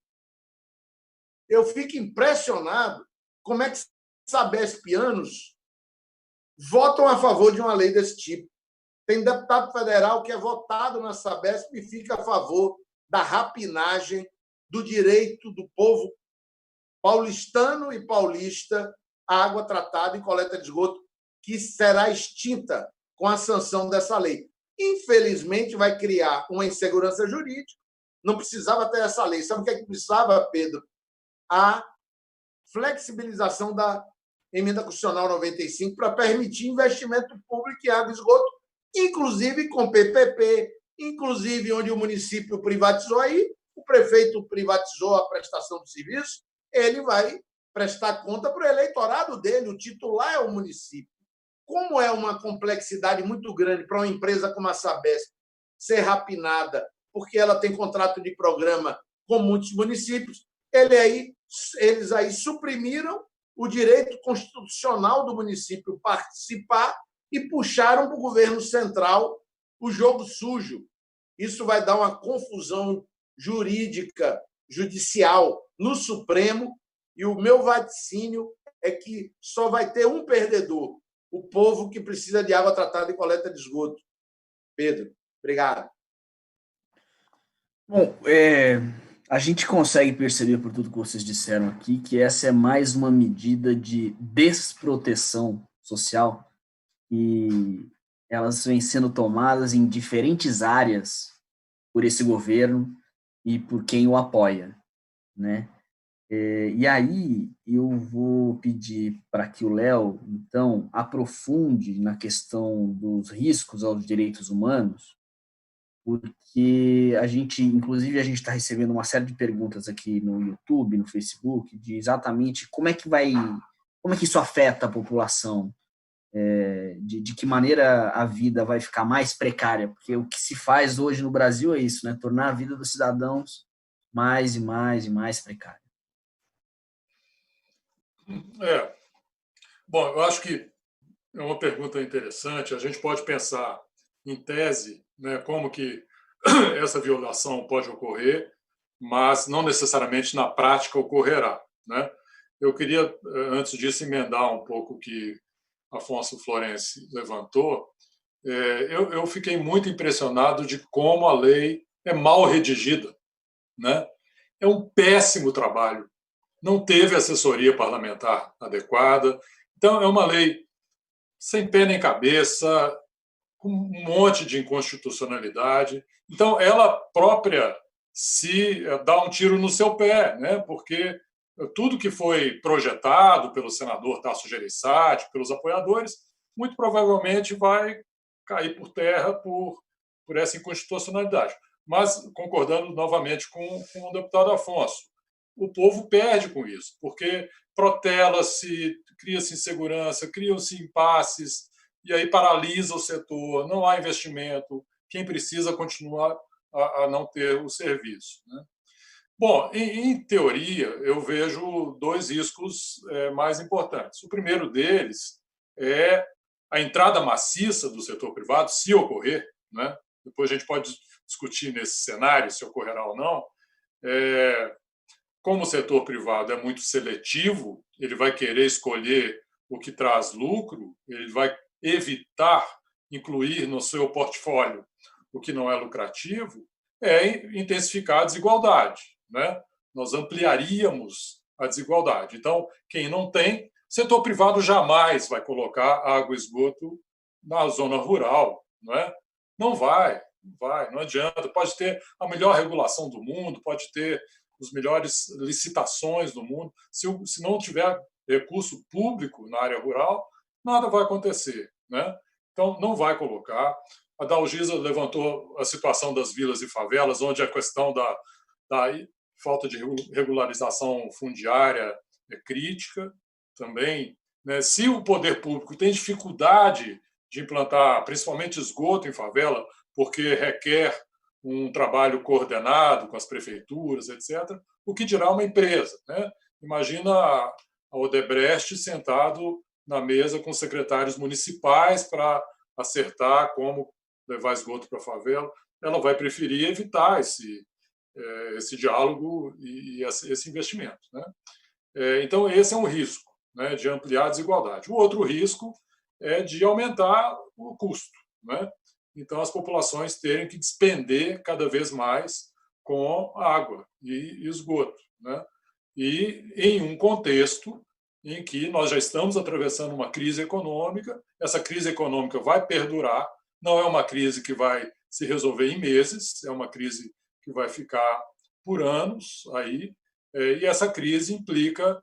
Speaker 4: Eu fico impressionado como é que sabespianos votam a favor de uma lei desse tipo. Tem deputado federal que é votado na Sabesp e fica a favor da rapinagem do direito do povo paulistano e paulista a água tratada e coleta de esgoto, que será extinta com a sanção dessa lei. Infelizmente, vai criar uma insegurança jurídica. Não precisava ter essa lei. Sabe o que é que precisava, Pedro? A flexibilização da Emenda Constitucional 95 para permitir investimento público em água e esgoto, inclusive com PPP, inclusive onde o município privatizou aí, o prefeito privatizou a prestação do serviço, ele vai prestar conta para o eleitorado dele, o titular é o município. Como é uma complexidade muito grande para uma empresa como a Sabesp ser rapinada, porque ela tem contrato de programa com muitos municípios, eles aí suprimiram o direito constitucional do município participar e puxaram para o governo central o jogo sujo. Isso vai dar uma confusão jurídica, judicial no Supremo, e o meu vaticínio é que só vai ter um perdedor, o povo que precisa de água tratada e coleta de esgoto. Pedro, obrigado.
Speaker 1: Bom, a gente consegue perceber por tudo que vocês disseram aqui que essa é mais uma medida de desproteção social e elas vêm sendo tomadas em diferentes áreas por esse governo e por quem o apoia, né? E aí eu vou pedir para que o Léo, então, aprofunde na questão dos riscos aos direitos humanos, porque inclusive, a gente está recebendo uma série de perguntas aqui no YouTube, no Facebook, de exatamente como é que isso afeta a população, de que maneira a vida vai ficar mais precária, porque o que se faz hoje no Brasil é isso, né? Tornar a vida dos cidadãos mais e mais e mais precária.
Speaker 2: Bom, eu acho que é uma pergunta interessante. A gente pode pensar, em tese, né, como que essa violação pode ocorrer, mas não necessariamente na prática ocorrerá, né? Eu queria, antes disso, emendar um pouco o que Afonso Florenzi levantou. Eu fiquei muito impressionado de como a lei é mal redigida, né? É um péssimo trabalho. Não teve assessoria parlamentar adequada. Então, é uma lei sem pé nem cabeça, com um monte de inconstitucionalidade. Então, ela própria se dá um tiro no seu pé, né? Porque tudo que foi projetado pelo senador Tasso Gereissati, pelos apoiadores, muito provavelmente vai cair por terra por essa inconstitucionalidade. Mas, concordando novamente com o deputado Afonso, o povo perde com isso, porque protela-se, cria-se insegurança, criam-se impasses, e aí paralisa o setor, não há investimento, quem precisa continuar a não ter o serviço, né? Bom, em teoria, eu vejo dois riscos mais importantes. O primeiro deles é a entrada maciça do setor privado, se ocorrer, né? Depois a gente pode discutir nesse cenário se ocorrerá ou não. Como o setor privado é muito seletivo, ele vai querer escolher o que traz lucro, ele vai evitar incluir no seu portfólio o que não é lucrativo, intensificar a desigualdade, né? Nós ampliaríamos a desigualdade. Então, quem não tem, setor privado jamais vai colocar água e esgoto na zona rural, né? Não vai, não adianta. Pode ter a melhor regulação do mundo, pode ter as melhores licitações do mundo. Se não tiver recurso público na área rural, nada vai acontecer, né? Então, não vai colocar. A Dalgisa levantou a situação das vilas e favelas, onde a questão da falta de regularização fundiária é crítica também, né? Se o poder público tem dificuldade de implantar, principalmente esgoto em favela, porque requer um trabalho coordenado com as prefeituras, etc., o que dirá uma empresa, né? Imagina a Odebrecht sentado na mesa com secretários municipais para acertar como levar esgoto para a favela. Ela vai preferir evitar esse diálogo e esse investimento, né? Então, esse é um risco, né, de ampliar a desigualdade. O outro risco é de aumentar o custo, né? Então, as populações terem que despender cada vez mais com água e esgoto, né? e em um contexto em que nós já estamos atravessando uma crise econômica. Essa crise econômica vai perdurar, não é uma crise que vai se resolver em meses, é uma crise que vai ficar por anos aí, e essa crise implica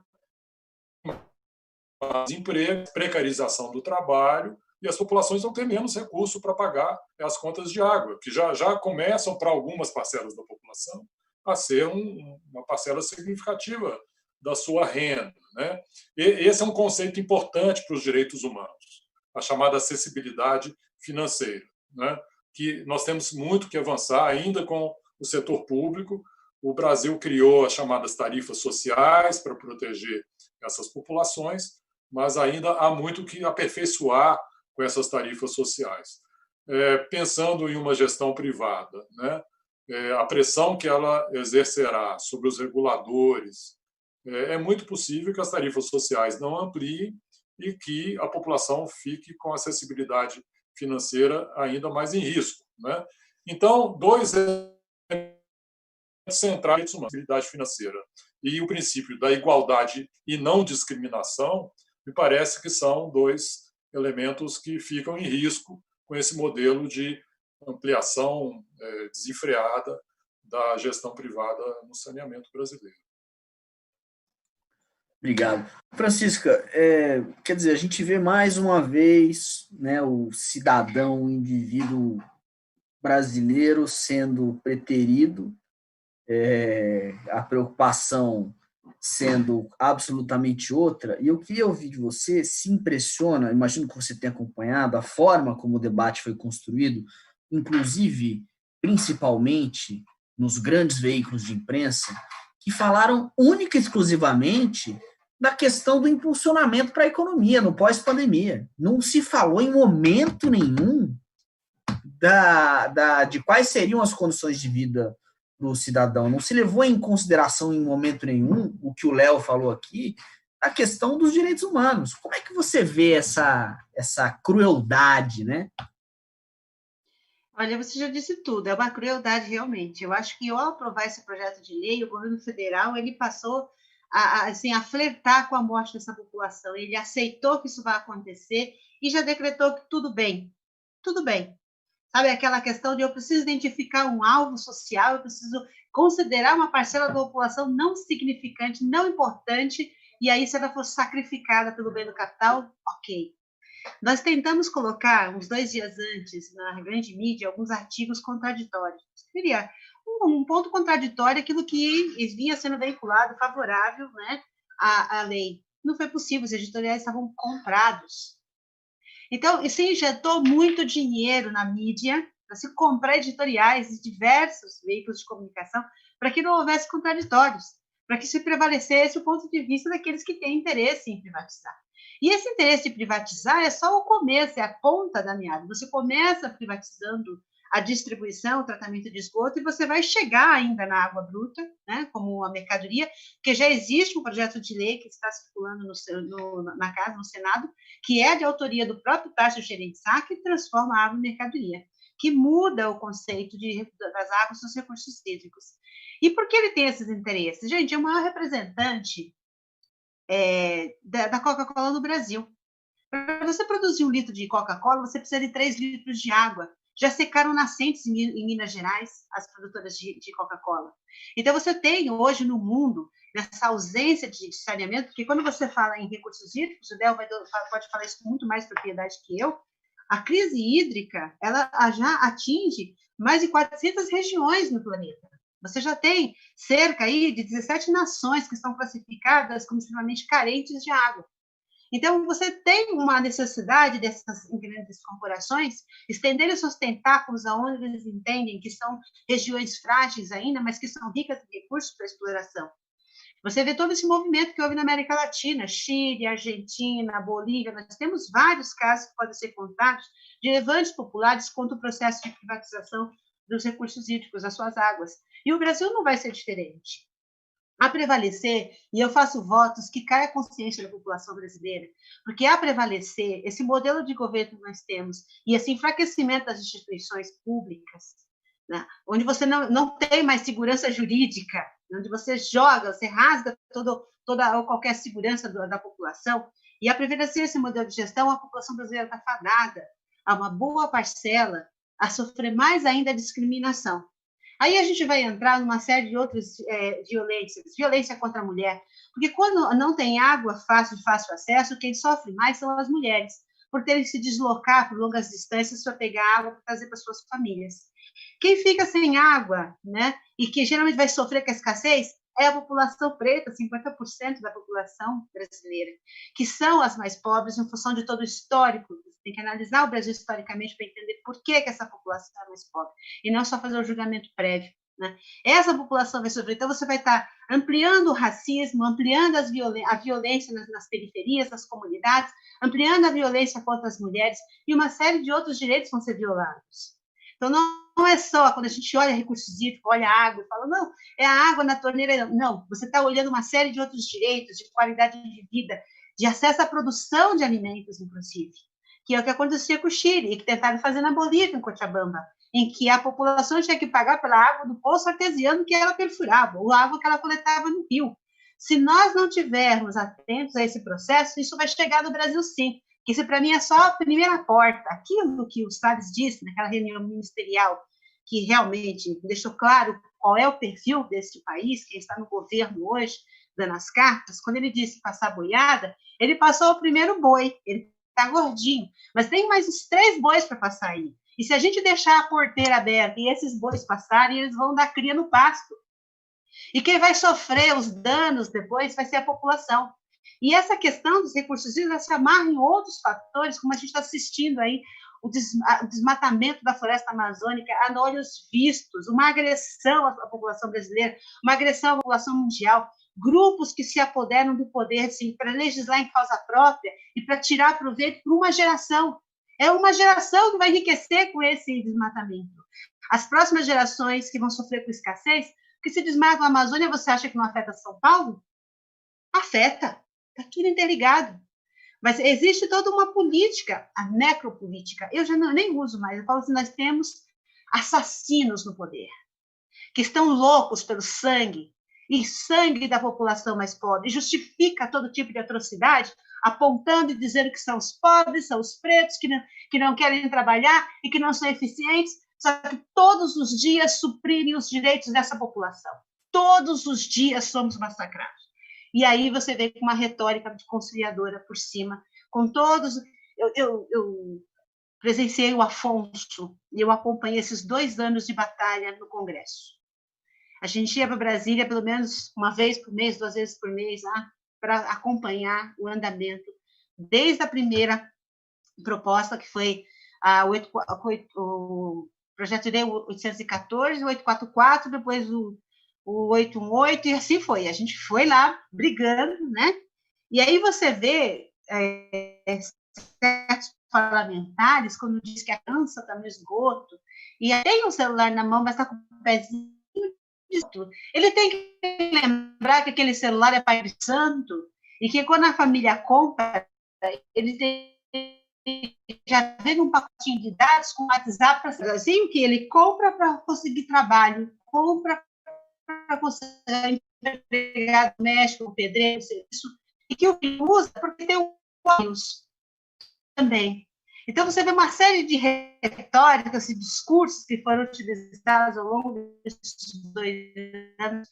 Speaker 2: desemprego, precarização do trabalho, e as populações vão ter menos recurso para pagar as contas de água, que já começam, para algumas parcelas da população, a ser uma parcela significativa da sua renda, né? E esse é um conceito importante para os direitos humanos, a chamada acessibilidade financeira, né? Que nós temos muito que avançar ainda com o setor público. O Brasil criou as chamadas tarifas sociais para proteger essas populações, mas ainda há muito que aperfeiçoar com essas tarifas sociais. Pensando em uma gestão privada, né? A pressão que ela exercerá sobre os reguladores, é muito possível que as tarifas sociais não ampliem e que a população fique com acessibilidade financeira ainda mais em risco, né? Então, dois centrais, uma acessibilidade financeira e o princípio da igualdade e não discriminação, me parece que são dois elementos que ficam em risco com esse modelo de ampliação desenfreada da gestão privada no saneamento brasileiro.
Speaker 1: Obrigado. Francisca, quer dizer, a gente vê mais uma vez, né, o cidadão, o indivíduo brasileiro sendo preterido, a preocupação sendo absolutamente outra, e eu queria ouvir de você, se impressiona, imagino que você tenha acompanhado a forma como o debate foi construído, inclusive, principalmente, nos grandes veículos de imprensa, que falaram única e exclusivamente da questão do impulsionamento para a economia no pós-pandemia. Não se falou em momento nenhum de quais seriam as condições de vida do cidadão. Não se levou em consideração em momento nenhum o que o Léo falou aqui, a questão dos direitos humanos. Como é que você vê essa crueldade, né?
Speaker 3: Olha, você já disse tudo, é uma crueldade realmente. Eu acho que ao aprovar esse projeto de lei, o governo federal ele passou assim, a flertar com a morte dessa população. Ele aceitou que isso vai acontecer e já decretou que tudo bem. Sabe, aquela questão de eu preciso identificar um alvo social, eu preciso considerar uma parcela da população não significante, não importante, e aí se ela for sacrificada pelo bem do capital, ok. Nós tentamos colocar, uns 2 dias antes, na grande mídia, alguns artigos contraditórios. Seria um ponto contraditório aquilo que vinha sendo veiculado, favorável, né, à lei. Não foi possível, os editoriais estavam comprados. Então, se injetou muito dinheiro na mídia para se comprar editoriais de diversos veículos de comunicação para que não houvesse contraditórios, para que se prevalecesse o ponto de vista daqueles que têm interesse em privatizar. E esse interesse de privatizar é só o começo, é a ponta da meada. Você começa privatizando a distribuição, o tratamento de esgoto, e você vai chegar ainda na água bruta, né, como uma mercadoria, porque já existe um projeto de lei que está circulando na Casa, no Senado, que é de autoria do próprio Tarcísio Gereissati, que transforma a água em mercadoria, que muda o conceito das águas dos recursos hídricos. E por que ele tem esses interesses? Gente, é o maior representante da Coca-Cola no Brasil. Para você produzir 1 litro de Coca-Cola, você precisa de 3 litros de água. Já secaram nascentes em Minas Gerais, as produtoras de Coca-Cola. Então, você tem hoje no mundo, nessa ausência de saneamento, porque quando você fala em recursos hídricos, o Del pode falar isso com muito mais propriedade que eu, a crise hídrica ela já atinge mais de 400 regiões no planeta. Você já tem cerca aí de 17 nações que estão classificadas como extremamente carentes de água. Então, você tem uma necessidade dessas grandes corporações estenderem seus tentáculos aonde eles entendem que são regiões frágeis ainda, mas que são ricas de recursos para exploração. Você vê todo esse movimento que houve na América Latina, Chile, Argentina, Bolívia, nós temos vários casos que podem ser contados de levantes populares contra o processo de privatização dos recursos hídricos, das suas águas. E o Brasil não vai ser diferente. A prevalecer, e eu faço votos que caia a consciência da população brasileira, porque a prevalecer esse modelo de governo que nós temos e esse enfraquecimento das instituições públicas, né, onde você não tem mais segurança jurídica, onde você joga, você rasga toda ou qualquer segurança da população. E a prevalecer esse modelo de gestão, a população brasileira está fadada a uma boa parcela a sofrer mais ainda a discriminação. Aí a gente vai entrar numa série de outras violências, violência contra a mulher, porque quando não tem água de fácil acesso, quem sofre mais são as mulheres, por terem que se deslocar por longas distâncias para pegar água para trazer para suas famílias. Quem fica sem água, né, e que geralmente vai sofrer com a escassez, é a população preta, 50% da população brasileira, que são as mais pobres em função de todo o histórico. Você tem que analisar o Brasil historicamente para entender por que essa população é mais pobre, e não só fazer o julgamento prévio. Né? Essa população vai sofrer. Então, você vai estar ampliando o racismo, ampliando a violência nas periferias, nas comunidades, ampliando a violência contra as mulheres, e uma série de outros direitos vão ser violados. Então, não é só quando a gente olha recursos hídricos, olha a água e fala, não, é a água na torneira. Não, você está olhando uma série de outros direitos, de qualidade de vida, de acesso à produção de alimentos, inclusive, que é o que acontecia com o Chile, e que tentaram fazer na Bolívia, em Cochabamba, em que a população tinha que pagar pela água do poço artesiano que ela perfurava, ou a água que ela coletava no rio. Se nós não tivermos atentos a esse processo, isso vai chegar no Brasil, sim. Que isso, para mim, é só a primeira porta. Aquilo que o Salles disse naquela reunião ministerial, que realmente deixou claro qual é o perfil deste país, quem está no governo hoje, dando as cartas, quando ele disse passar boiada, ele passou o primeiro boi, ele está gordinho, mas tem mais uns 3 bois para passar aí. E se a gente deixar a porteira aberta e esses bois passarem, eles vão dar cria no pasto. E quem vai sofrer os danos depois vai ser a população. E essa questão dos recursos hídricos se amarra em outros fatores, como a gente está assistindo aí, o desmatamento da floresta amazônica a olhos vistos, uma agressão à população brasileira, uma agressão à população mundial, grupos que se apoderam do poder assim, para legislar em causa própria e para tirar proveito por uma geração. É uma geração que vai enriquecer com esse desmatamento. As próximas gerações que vão sofrer com escassez, porque se desmata a Amazônia, você acha que não afeta São Paulo? Afeta. Está tudo interligado. Mas existe toda uma política, a necropolítica. Eu já nem uso mais. Eu falo assim, nós temos assassinos no poder, que estão loucos pelo sangue, e sangue da população mais pobre, e justifica todo tipo de atrocidade, apontando e dizendo que são os pobres, são os pretos, que não querem trabalhar e que não são eficientes, só que todos os dias suprimem os direitos dessa população. Todos os dias somos massacrados. E aí você vê com uma retórica conciliadora por cima, com todos... Eu presenciei o Afonso, e eu acompanhei esses 2 anos de batalha no Congresso. A gente ia para Brasília pelo menos uma vez por mês, 2 vezes por mês, para acompanhar o andamento, desde a primeira proposta, que foi o projeto de lei 814, o 844, depois o 818, e assim foi. A gente foi lá brigando, né? E aí você vê certos parlamentares, quando diz que a criança está no esgoto, e tem um celular na mão, mas está com o pezinho de esgoto. Ele tem que lembrar que aquele celular é pai de santo, e que quando a família compra, ele já vem um pacotinho de dados com WhatsApp, assim, que ele compra para conseguir trabalho, compra para conseguir empregado doméstico, pedreiro, serviço, e que o usa porque tem o news também. Então, você vê uma série de retóricas e discursos que foram utilizados ao longo desses 2 anos.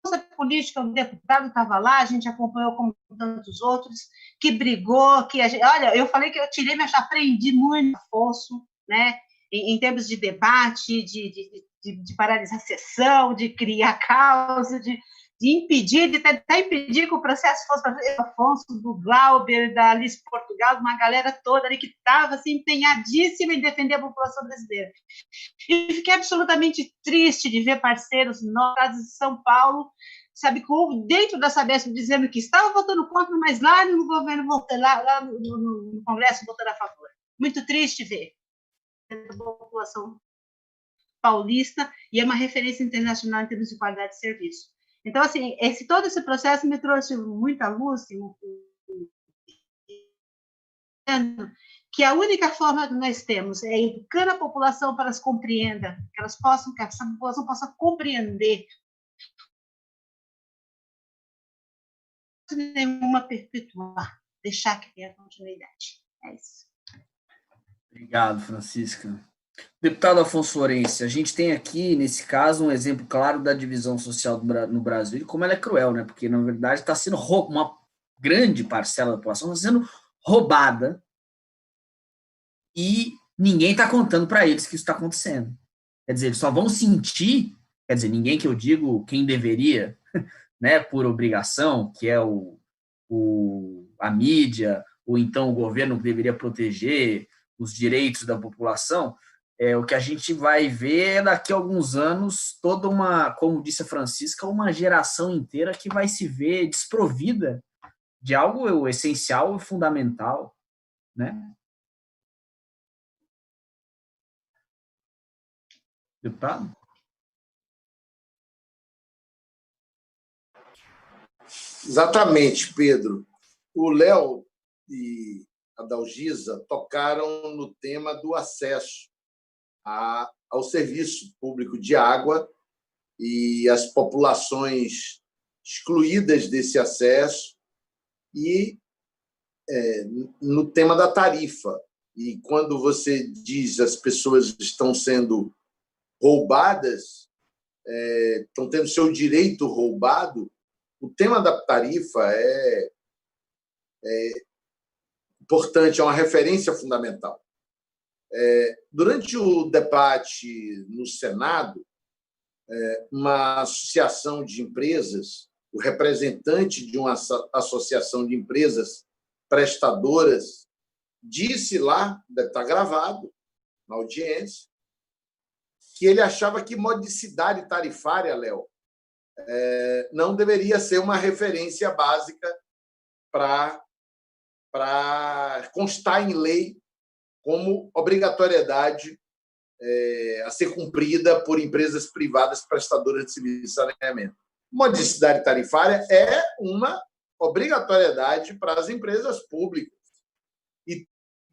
Speaker 3: A política, o deputado estava lá, a gente acompanhou como tantos outros, que brigou, que a gente... Olha, eu falei que eu aprendi muito, Afonso, né? Em termos de debate, de paralisar a sessão, de criar causa, de impedir, de tentar impedir que o processo fosse para o Afonso, do Glauber, da Alice Portugal, de uma galera toda ali que estava assim, empenhadíssima em defender a população brasileira. E fiquei absolutamente triste de ver parceiros nossos de São Paulo, sabe, dentro da Sabesp, dizendo que estavam votando contra, mas lá no governo, lá no Congresso, votando a favor. Muito triste ver a população paulista, e é uma referência internacional em termos de qualidade de serviço. Então, assim, todo esse processo me trouxe muita luz, que a única forma que nós temos é educando a população para que ela compreenda, que essa população possa compreender nenhuma perpetuar, deixar que tenha continuidade. É isso.
Speaker 1: Obrigado, Francisca. Deputado Afonso Florencio, a gente tem aqui, nesse caso, um exemplo claro da divisão social no Brasil e como ela é cruel, né? Porque, na verdade, está sendo uma grande parcela da população está sendo roubada e ninguém está contando para eles que isso está acontecendo. Quer dizer, eles só vão sentir, quer dizer, ninguém que eu digo, quem deveria, né, por obrigação, que é a mídia, ou então o governo que deveria proteger os direitos da população, o que a gente vai ver é daqui a alguns anos toda uma, como disse a Francisca, uma geração inteira que vai se ver desprovida de algo essencial e fundamental, né? Deputado?
Speaker 4: Exatamente, Pedro. O Léo e a Dalgisa tocaram no tema do acesso ao serviço público de água e as populações excluídas desse acesso e no tema da tarifa. E quando você diz as pessoas estão sendo roubadas, estão tendo seu direito roubado, o tema da tarifa é importante, é uma referência fundamental. Durante o debate no Senado, uma associação de empresas, o representante de uma associação de empresas prestadoras disse lá, deve estar gravado na audiência, que ele achava que modicidade tarifária, Léo, não deveria ser uma referência básica para constar em lei como obrigatoriedade a ser cumprida por empresas privadas prestadoras de serviço de saneamento. Modicidade tarifária é uma obrigatoriedade para as empresas públicas e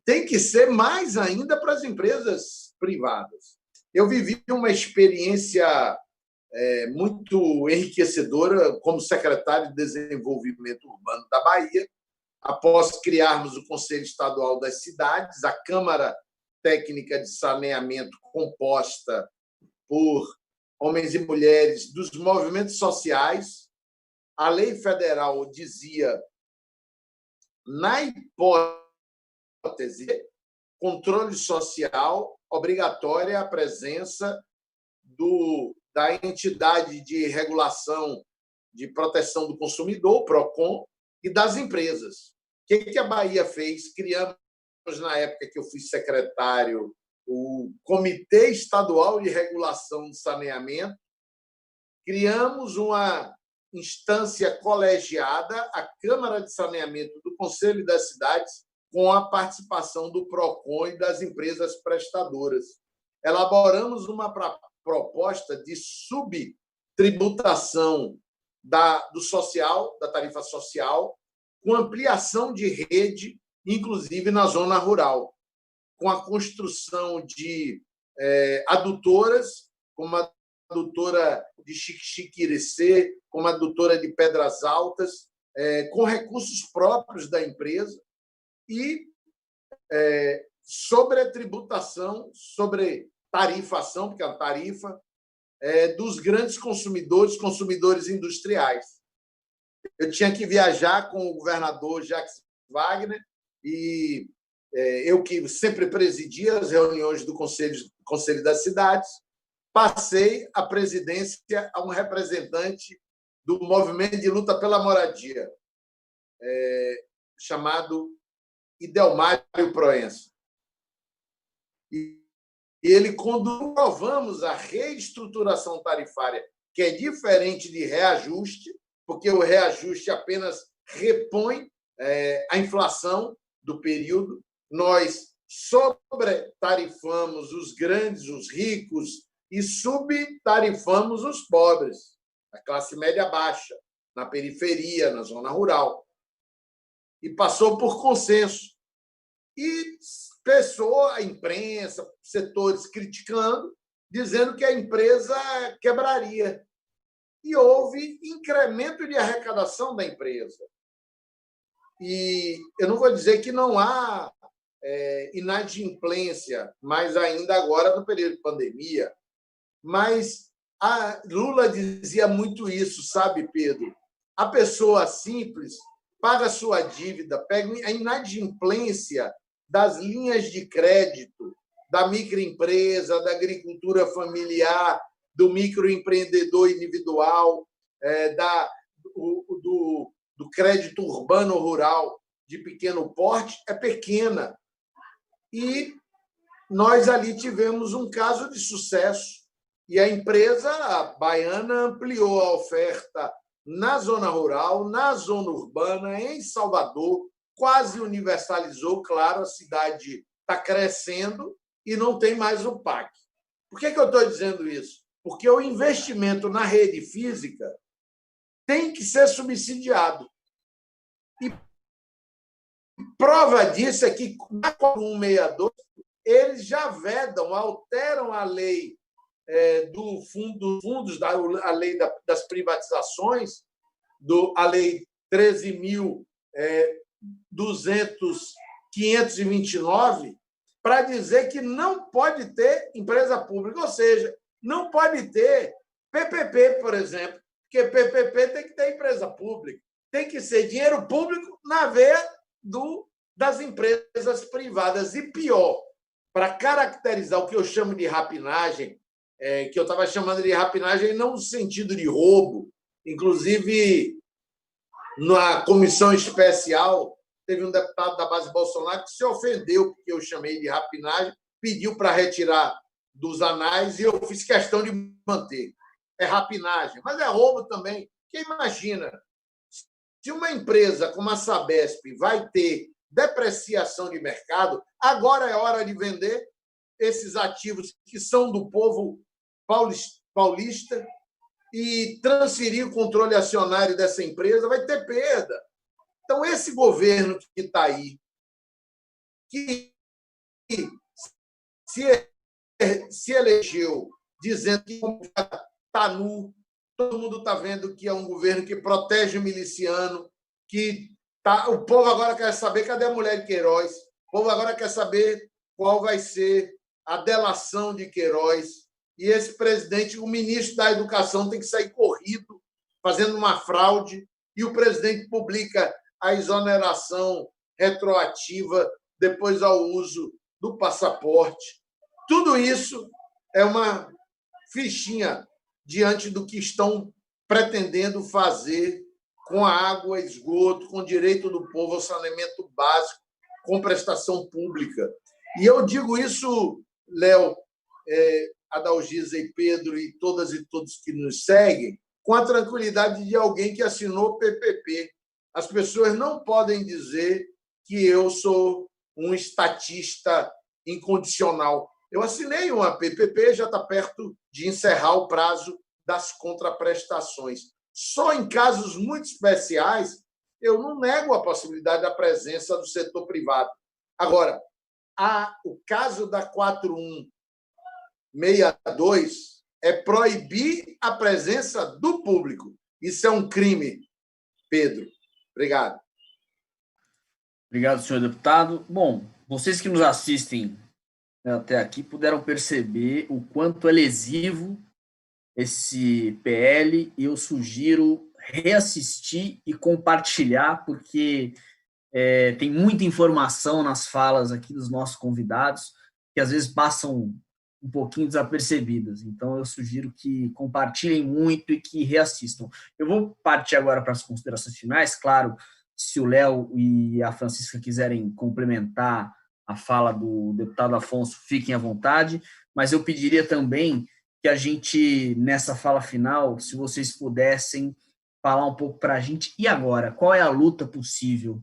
Speaker 4: tem que ser mais ainda para as empresas privadas. Eu vivi uma experiência muito enriquecedora como secretário de Desenvolvimento Urbano da Bahia, após criarmos o Conselho Estadual das Cidades, a Câmara Técnica de Saneamento composta por homens e mulheres dos movimentos sociais. A lei federal dizia, na hipótese, controle social, obrigatória a presença da entidade de regulação de proteção do consumidor, PROCON, e das empresas. O que a Bahia fez? Criamos, na época que eu fui secretário, o Comitê Estadual de Regulação do Saneamento, criamos uma instância colegiada, a Câmara de Saneamento do Conselho das Cidades, com a participação do PROCON e das empresas prestadoras. Elaboramos uma proposta de subtributação do social, da tarifa social, com ampliação de rede, inclusive na zona rural, com a construção de adutoras, como a adutora de Xiquirecê, como a adutora de Pedras Altas, com recursos próprios da empresa e sobre a tributação, sobre tarifação, porque é a tarifa, dos grandes consumidores industriais. Eu tinha que viajar com o governador Jacques Wagner e eu que sempre presidia as reuniões do Conselho das Cidades, passei a presidência a um representante do movimento de luta pela moradia, chamado Idelmário Proença. E quando provamos a reestruturação tarifária, que é diferente de reajuste, porque o reajuste apenas repõe a inflação do período, nós sobretarifamos os grandes, os ricos, e subtarifamos os pobres, a classe média baixa, na periferia, na zona rural. E passou por consenso. E a imprensa, setores criticando, dizendo que a empresa quebraria. E houve incremento de arrecadação da empresa. E eu não vou dizer que não há inadimplência, mas ainda agora no período de pandemia. Mas a Lula dizia muito isso, sabe, Pedro? A pessoa simples paga sua dívida, pega a inadimplência das linhas de crédito, da microempresa, da agricultura familiar, do microempreendedor individual, do crédito urbano rural de pequeno porte, é pequena. E nós ali tivemos um caso de sucesso. E a empresa baiana ampliou a oferta na zona rural, na zona urbana, em Salvador, quase universalizou. Claro, a cidade está crescendo e não tem mais o PAC. Por que eu estou dizendo isso? Porque o investimento na rede física tem que ser subsidiado. E prova disso é que, na 4162, eles já vedam, alteram a lei dos fundos, a lei das privatizações, a lei 13.529, para dizer que não pode ter empresa pública, ou seja, não pode ter PPP, por exemplo, porque PPP tem que ter empresa pública, tem que ser dinheiro público na veia das empresas privadas. E pior, para caracterizar o que eu chamo de rapinagem, que eu estava chamando de rapinagem não no sentido de roubo. Inclusive, na comissão especial, teve um deputado da base Bolsonaro que se ofendeu porque eu chamei de rapinagem, pediu para retirar dos anais e eu fiz questão de manter. É rapinagem, mas é roubo também. Porque imagina, se uma empresa como a Sabesp vai ter depreciação de mercado, agora é hora de vender esses ativos que são do povo paulista e transferir o controle acionário dessa empresa, vai ter perda. Então, esse governo que está aí, que se elegeu dizendo que está nu, todo mundo está vendo que é um governo que protege o miliciano, o povo agora quer saber cadê a mulher de Queiroz, o povo agora quer saber qual vai ser a delação de Queiroz. E esse presidente, o ministro da Educação, tem que sair corrido, fazendo uma fraude, e o presidente publica a exoneração retroativa depois ao uso do passaporte. Tudo isso é uma fichinha diante do que estão pretendendo fazer com a água, esgoto, com o direito do povo ao saneamento básico, com prestação pública. E eu digo isso, Léo, Adalgisa e Pedro e todas e todos que nos seguem, com a tranquilidade de alguém que assinou PPP. As pessoas não podem dizer que eu sou um estatista incondicional. Eu assinei uma PPP, já está perto de encerrar o prazo das contraprestações. Só em casos muito especiais, eu não nego a possibilidade da presença do setor privado. Agora, o caso da 4162 é proibir a presença do público. Isso é um crime, Pedro. Obrigado.
Speaker 1: Obrigado, senhor deputado. Bom, vocês que nos assistem até aqui puderam perceber o quanto é lesivo esse PL, e eu sugiro reassistir e compartilhar, porque tem muita informação nas falas aqui dos nossos convidados que às vezes passam um pouquinho desapercebidas. Então, eu sugiro que compartilhem muito e que reassistam. Eu vou partir agora para as considerações finais. Claro, se o Léo e a Francisca quiserem complementar a fala do deputado Afonso, fiquem à vontade, mas eu pediria também que a gente, nessa fala final, se vocês pudessem falar um pouco para a gente, e agora? Qual é a luta possível?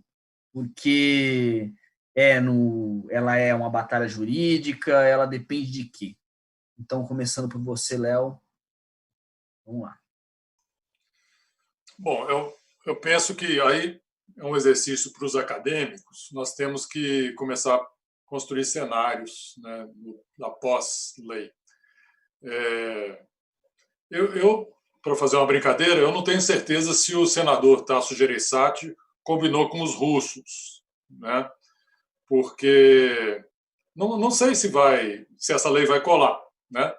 Speaker 1: Porque ela é uma batalha jurídica, ela depende de quê? Então, começando por você, Léo, vamos lá.
Speaker 2: Bom, eu penso que aí é um exercício para os acadêmicos. Nós temos que começar a construir cenários, né, da pós-lei. Para fazer uma brincadeira, eu não tenho certeza se o senador Tasso Gereissati combinou com os russos, né? Porque não sei se essa lei vai colar, né?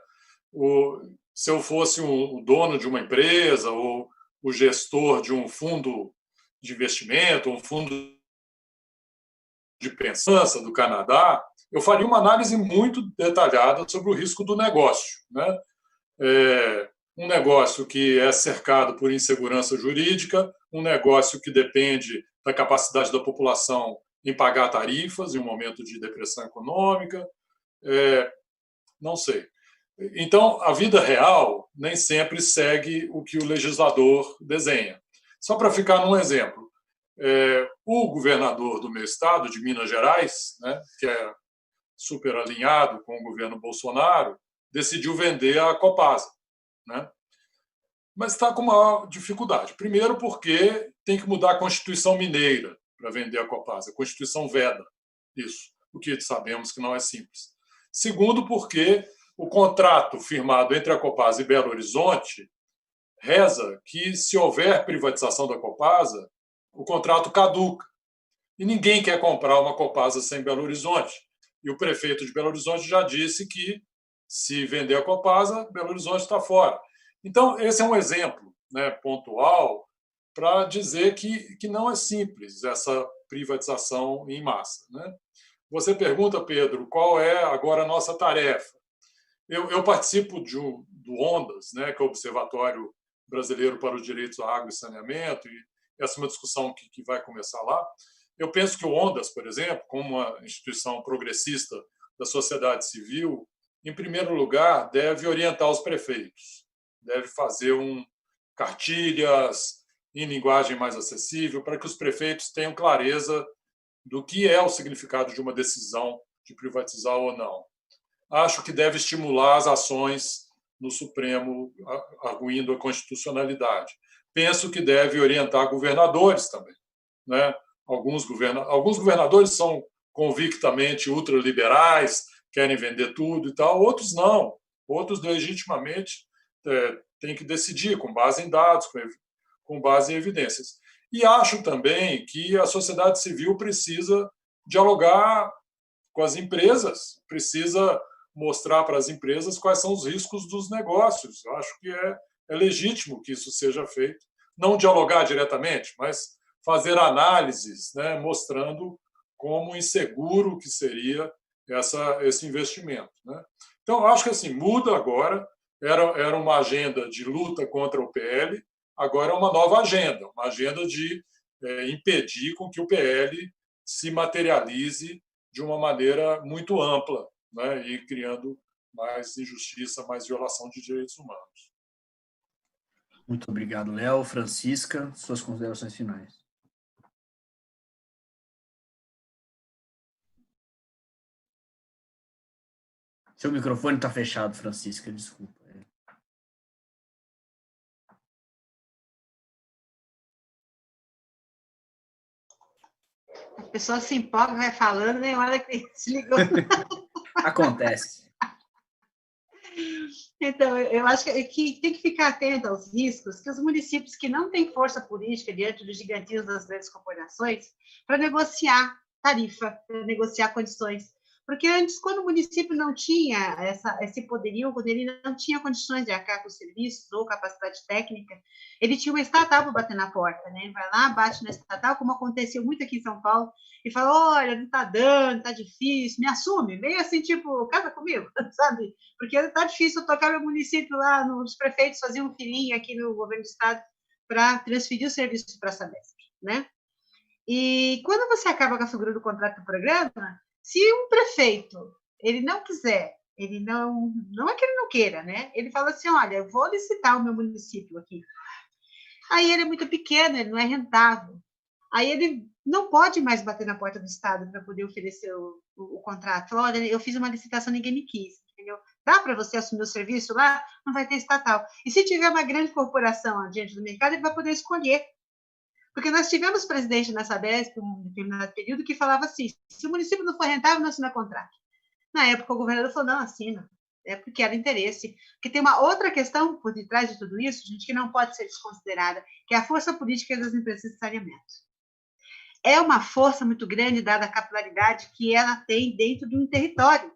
Speaker 2: Se eu fosse o dono de uma empresa ou o gestor de um fundo de investimento, um fundo de pensão do Canadá, eu faria uma análise muito detalhada sobre o risco do negócio, né? Um negócio que é cercado por insegurança jurídica, um negócio que depende da capacidade da população em pagar tarifas em um momento de depressão econômica, não sei. Então, a vida real nem sempre segue o que o legislador desenha. Só para ficar num exemplo, o governador do meu estado, de Minas Gerais, né, que é super alinhado com o governo Bolsonaro, decidiu vender a Copasa, né? Mas está com uma dificuldade. Primeiro, porque tem que mudar a Constituição Mineira para vender a Copasa. A Constituição veda isso, o que sabemos que não é simples. Segundo, porque o contrato firmado entre a Copasa e Belo Horizonte reza que, se houver privatização da Copasa, o contrato caduca. E ninguém quer comprar uma Copasa sem Belo Horizonte. E o prefeito de Belo Horizonte já disse que, se vender a Copasa, Belo Horizonte está fora. Então, esse é um exemplo, né, pontual para dizer que não é simples essa privatização em massa, né? Você pergunta, Pedro, qual é agora a nossa tarefa? Eu participo do ONDAS, né, que é o Observatório Brasileiro para os Direitos à Água e Saneamento, e essa é uma discussão que vai começar lá. Eu penso que o ONDAS, por exemplo, como uma instituição progressista da sociedade civil, em primeiro lugar, deve orientar os prefeitos, deve fazer cartilhas em linguagem mais acessível para que os prefeitos tenham clareza do que é o significado de uma decisão de privatizar ou não. Acho que deve estimular as ações no Supremo, arguindo a constitucionalidade. Penso que deve orientar governadores também, né? Alguns governadores são convictamente ultraliberais, querem vender tudo e tal, outros não. Outros legitimamente têm que decidir com base em dados, com base em evidências. E acho também que a sociedade civil precisa dialogar com as empresas, precisa mostrar para as empresas quais são os riscos dos negócios. Eu acho que é legítimo que isso seja feito. Não dialogar diretamente, mas fazer análises, né, mostrando como inseguro que seria esse investimento, né? Então, acho que assim, muda agora. Era uma agenda de luta contra o PL, agora é uma nova agenda, uma agenda de impedir com que o PL se materialize de uma maneira muito ampla, né, e criando mais injustiça, mais violação de direitos humanos.
Speaker 1: Muito obrigado, Léo. Francisca, suas considerações finais. Seu microfone está fechado, Francisca, desculpa.
Speaker 3: A pessoa se empolga, vai falando, nem hora que se ligou.
Speaker 1: Acontece.
Speaker 3: Então, eu acho que tem que ficar atento aos riscos que os municípios que não têm força política diante dos gigantismos das grandes corporações para negociar tarifa, para negociar condições. Porque antes, quando o município não tinha esse poderio, quando ele não tinha condições de arcar com serviços ou capacidade técnica, ele tinha uma estatal para bater na porta, né? Vai lá, bate na estatal, como aconteceu muito aqui em São Paulo, e fala, olha, não está dando, está difícil, me assume, meio assim, tipo, casa comigo, sabe? Porque está difícil tocar meu município lá, os prefeitos faziam um filinho aqui no governo do estado para transferir o serviço para a Sabesp, né? E quando você acaba com a figura do contrato do programa, se um prefeito ele não quiser, ele não é que ele não queira, né? Ele fala assim, olha, eu vou licitar o meu município aqui. Aí ele é muito pequeno, ele não é rentável. Aí ele não pode mais bater na porta do Estado para poder oferecer o contrato. Olha, eu fiz uma licitação, ninguém me quis, entendeu? Dá para você assumir o serviço lá? Não vai ter estatal. E se tiver uma grande corporação diante do mercado, ele vai poder escolher. Porque nós tivemos presidente na Sabesp, um determinado período, que falava assim, se o município não for rentável, não assina contrato. Na época, o governador falou, não, assina. É porque era interesse. Porque tem uma outra questão por detrás de tudo isso, gente, que não pode ser desconsiderada, que é a força política das empresas de saneamento. é uma força muito grande, dada a capilaridade que ela tem dentro de um território.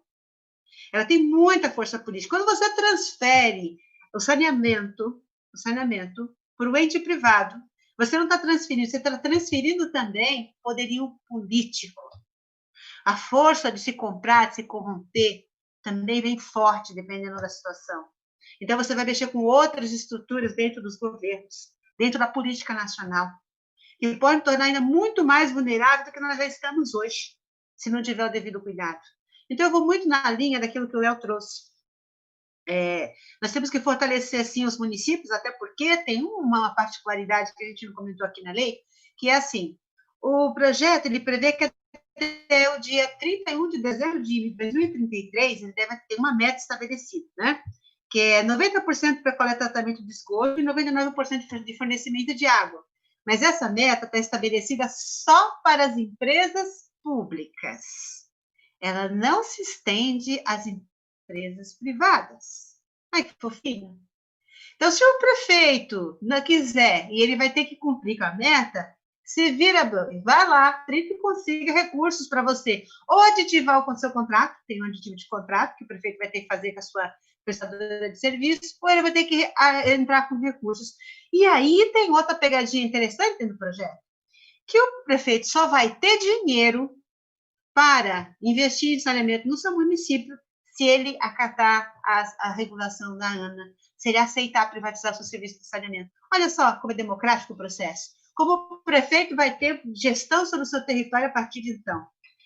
Speaker 3: Ela tem muita força política. Quando você transfere o saneamento para o ente privado, você não está transferindo, você está transferindo também poderio político. A força de se comprar, de se corromper, também vem forte, dependendo da situação. Então, você vai mexer com outras estruturas dentro dos governos, dentro da política nacional, que podem tornar ainda muito mais vulnerável do que nós já estamos hoje, se não tiver o devido cuidado. Então, eu vou muito na linha daquilo que o Léo trouxe. Nós temos que fortalecer, assim, os municípios, até porque tem uma particularidade que a gente não comentou aqui na lei, que é assim, o projeto ele prevê que até o dia 31 de dezembro de 2033 ele deve ter uma meta estabelecida, né? Que é 90% para coleta e tratamento de esgoto e 99% de fornecimento de água. Mas essa meta está estabelecida só para as empresas públicas. Ela não se estende às empresas privadas. Ai, que fofinho. Então, se o prefeito não quiser e ele vai ter que cumprir com a meta, se vira, vai lá, tenta e consiga recursos para você. Ou aditivar o seu contrato, tem um aditivo de contrato que o prefeito vai ter que fazer com a sua prestadora de serviço, ou ele vai ter que entrar com recursos. E aí tem outra pegadinha interessante no projeto, que o prefeito só vai ter dinheiro para investir em saneamento no seu município se ele acatar a regulação da ANA, se ele aceitar a privatização do serviço de saneamento. Olha só como é democrático o processo. Como o prefeito vai ter gestão sobre o seu território a partir de então.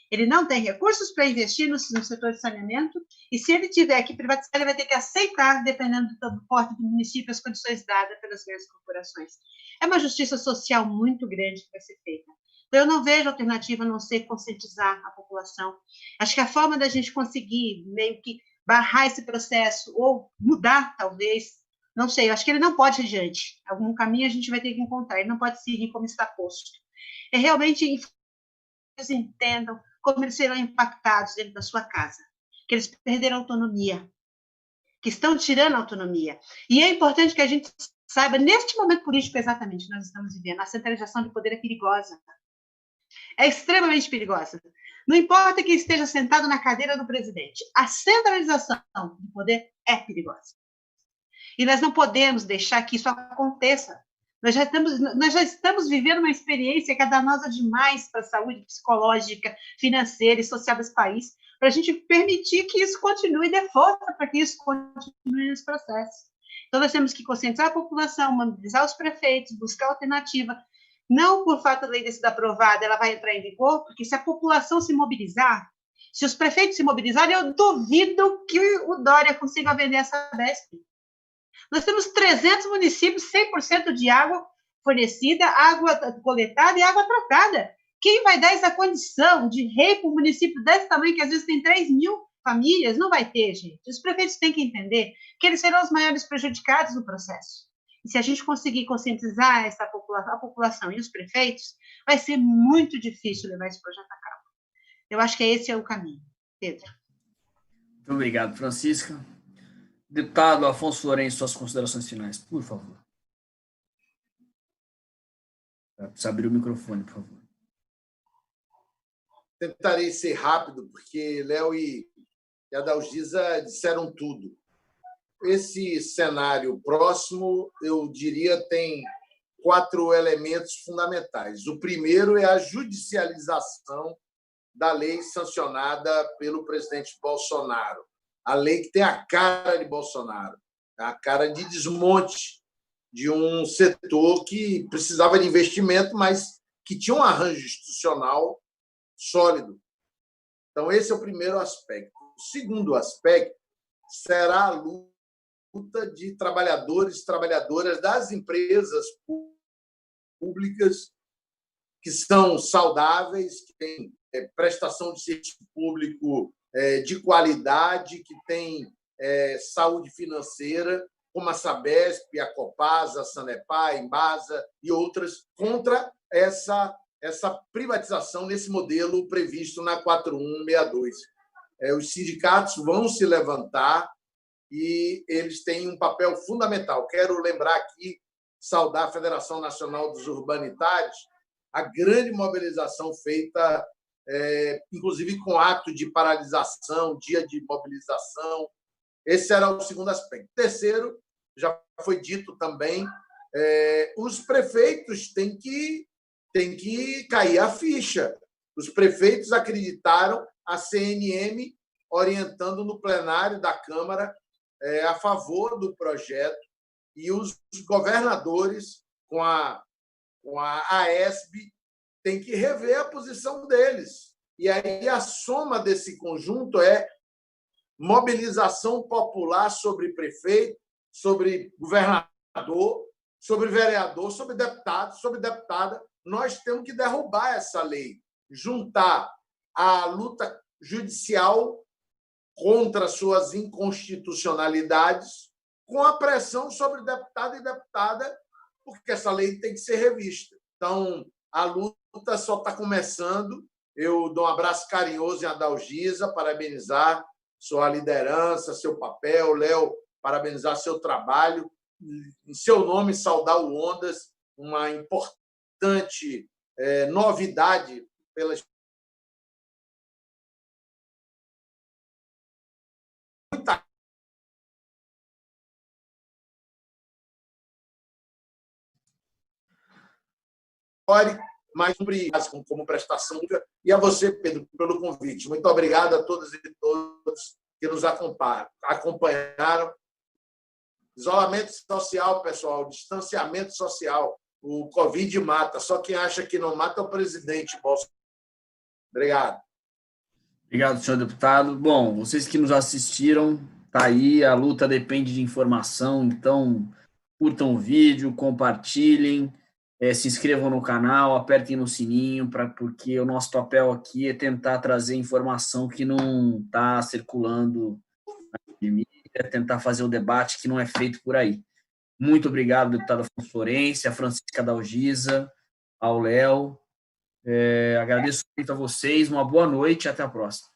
Speaker 3: Ele não tem recursos para investir no setor de saneamento, e se ele tiver que privatizar, ele vai ter que aceitar, dependendo do porte do município, as condições dadas pelas grandes corporações. É uma justiça social muito grande que vai ser feita. Então, eu não vejo alternativa a não ser conscientizar a população. Acho que a forma da gente conseguir meio que barrar esse processo, ou mudar, talvez, não sei, eu acho que ele não pode ir adiante. Algum caminho a gente vai ter que encontrar, ele não pode seguir como está posto. É realmente que eles entendam como eles serão impactados dentro da sua casa, que eles perderam autonomia, que estão tirando a autonomia. E é importante que a gente saiba, neste momento político exatamente que nós estamos vivendo, a centralização de poder é perigosa. É extremamente perigosa. Não importa quem esteja sentado na cadeira do presidente, a centralização do poder é perigosa. E nós não podemos deixar que isso aconteça. Nós já estamos vivendo uma experiência que é danosa demais para a saúde psicológica, financeira e social desse país, para a gente permitir que isso continue e dê força para que isso continue nesse processo. Então, nós temos que conscientizar a população, mobilizar os prefeitos, buscar alternativa. Não por fato da lei ter sido aprovada, ela vai entrar em vigor, porque se a população se mobilizar, se os prefeitos se mobilizarem, eu duvido que o Dória consiga vender essa Sabesp. Nós temos 300 municípios, 100% de água fornecida, água coletada e água tratada. Quem vai dar essa condição de rei para um município desse tamanho, que às vezes tem 3 mil famílias? Não vai ter, gente. Os prefeitos têm que entender que eles serão os maiores prejudicados no processo. E se a gente conseguir conscientizar a população e os prefeitos, vai ser muito difícil levar esse projeto a cabo. Eu acho que esse é o caminho. Pedro.
Speaker 1: Muito obrigado, Francisca. Deputado Afonso Lourenço, suas considerações finais, por favor. Precisa abrir o microfone, por favor.
Speaker 4: Tentarei ser rápido, porque Léo e Adalgisa disseram tudo. Esse cenário próximo, eu diria, tem 4 elementos fundamentais. O primeiro é a judicialização da lei sancionada pelo presidente Bolsonaro. A lei que tem a cara de Bolsonaro, a cara de desmonte de um setor que precisava de investimento, mas que tinha um arranjo institucional sólido. Então, esse é o primeiro aspecto. O segundo aspecto será a luta de trabalhadores e trabalhadoras das empresas públicas que são saudáveis, que têm prestação de serviço público de qualidade, que têm saúde financeira, como a Sabesp, a Copasa, a Sanepar, a Embasa e outras, contra essa privatização nesse modelo previsto na 4162. Os sindicatos vão se levantar e eles têm um papel fundamental. Quero lembrar aqui, saudar a Federação Nacional dos Urbanitários, a grande mobilização feita, inclusive com ato de paralisação, dia de mobilização. Esse era o segundo aspecto. Terceiro, já foi dito também, os prefeitos têm que cair a ficha. Os prefeitos acreditaram, a CNM orientando no plenário da Câmara a favor do projeto, e os governadores, com a AESB, têm que rever a posição deles. E aí a soma desse conjunto é mobilização popular sobre prefeito, sobre governador, sobre vereador, sobre deputado, sobre deputada. Nós temos que derrubar essa lei, juntar a luta judicial contra suas inconstitucionalidades com a pressão sobre deputado e deputada, porque essa lei tem que ser revista. Então, a luta só está começando. Eu dou um abraço carinhoso em Adalgisa, parabenizar sua liderança, seu papel. Léo, parabenizar seu trabalho. Em seu nome, saudar o Ondas, uma importante novidade pela muita mas como prestação. E a você, Pedro, pelo convite. Muito obrigado a todas e todos que nos acompanharam. Isolamento social, pessoal, distanciamento social. O Covid mata. Só quem acha que não mata é o presidente Bolsonaro. Obrigado.
Speaker 1: Obrigado, senhor deputado. Bom, vocês que nos assistiram, tá aí, a luta depende de informação, então curtam o vídeo, compartilhem, se inscrevam no canal, apertem no sininho, porque o nosso papel aqui é tentar trazer informação que não está circulando na mídia, tentar fazer o debate que não é feito por aí. Muito obrigado, deputado Afonso Florencio, a Francisca Dalgisa, ao Léo. Agradeço muito a vocês, uma boa noite e até a próxima.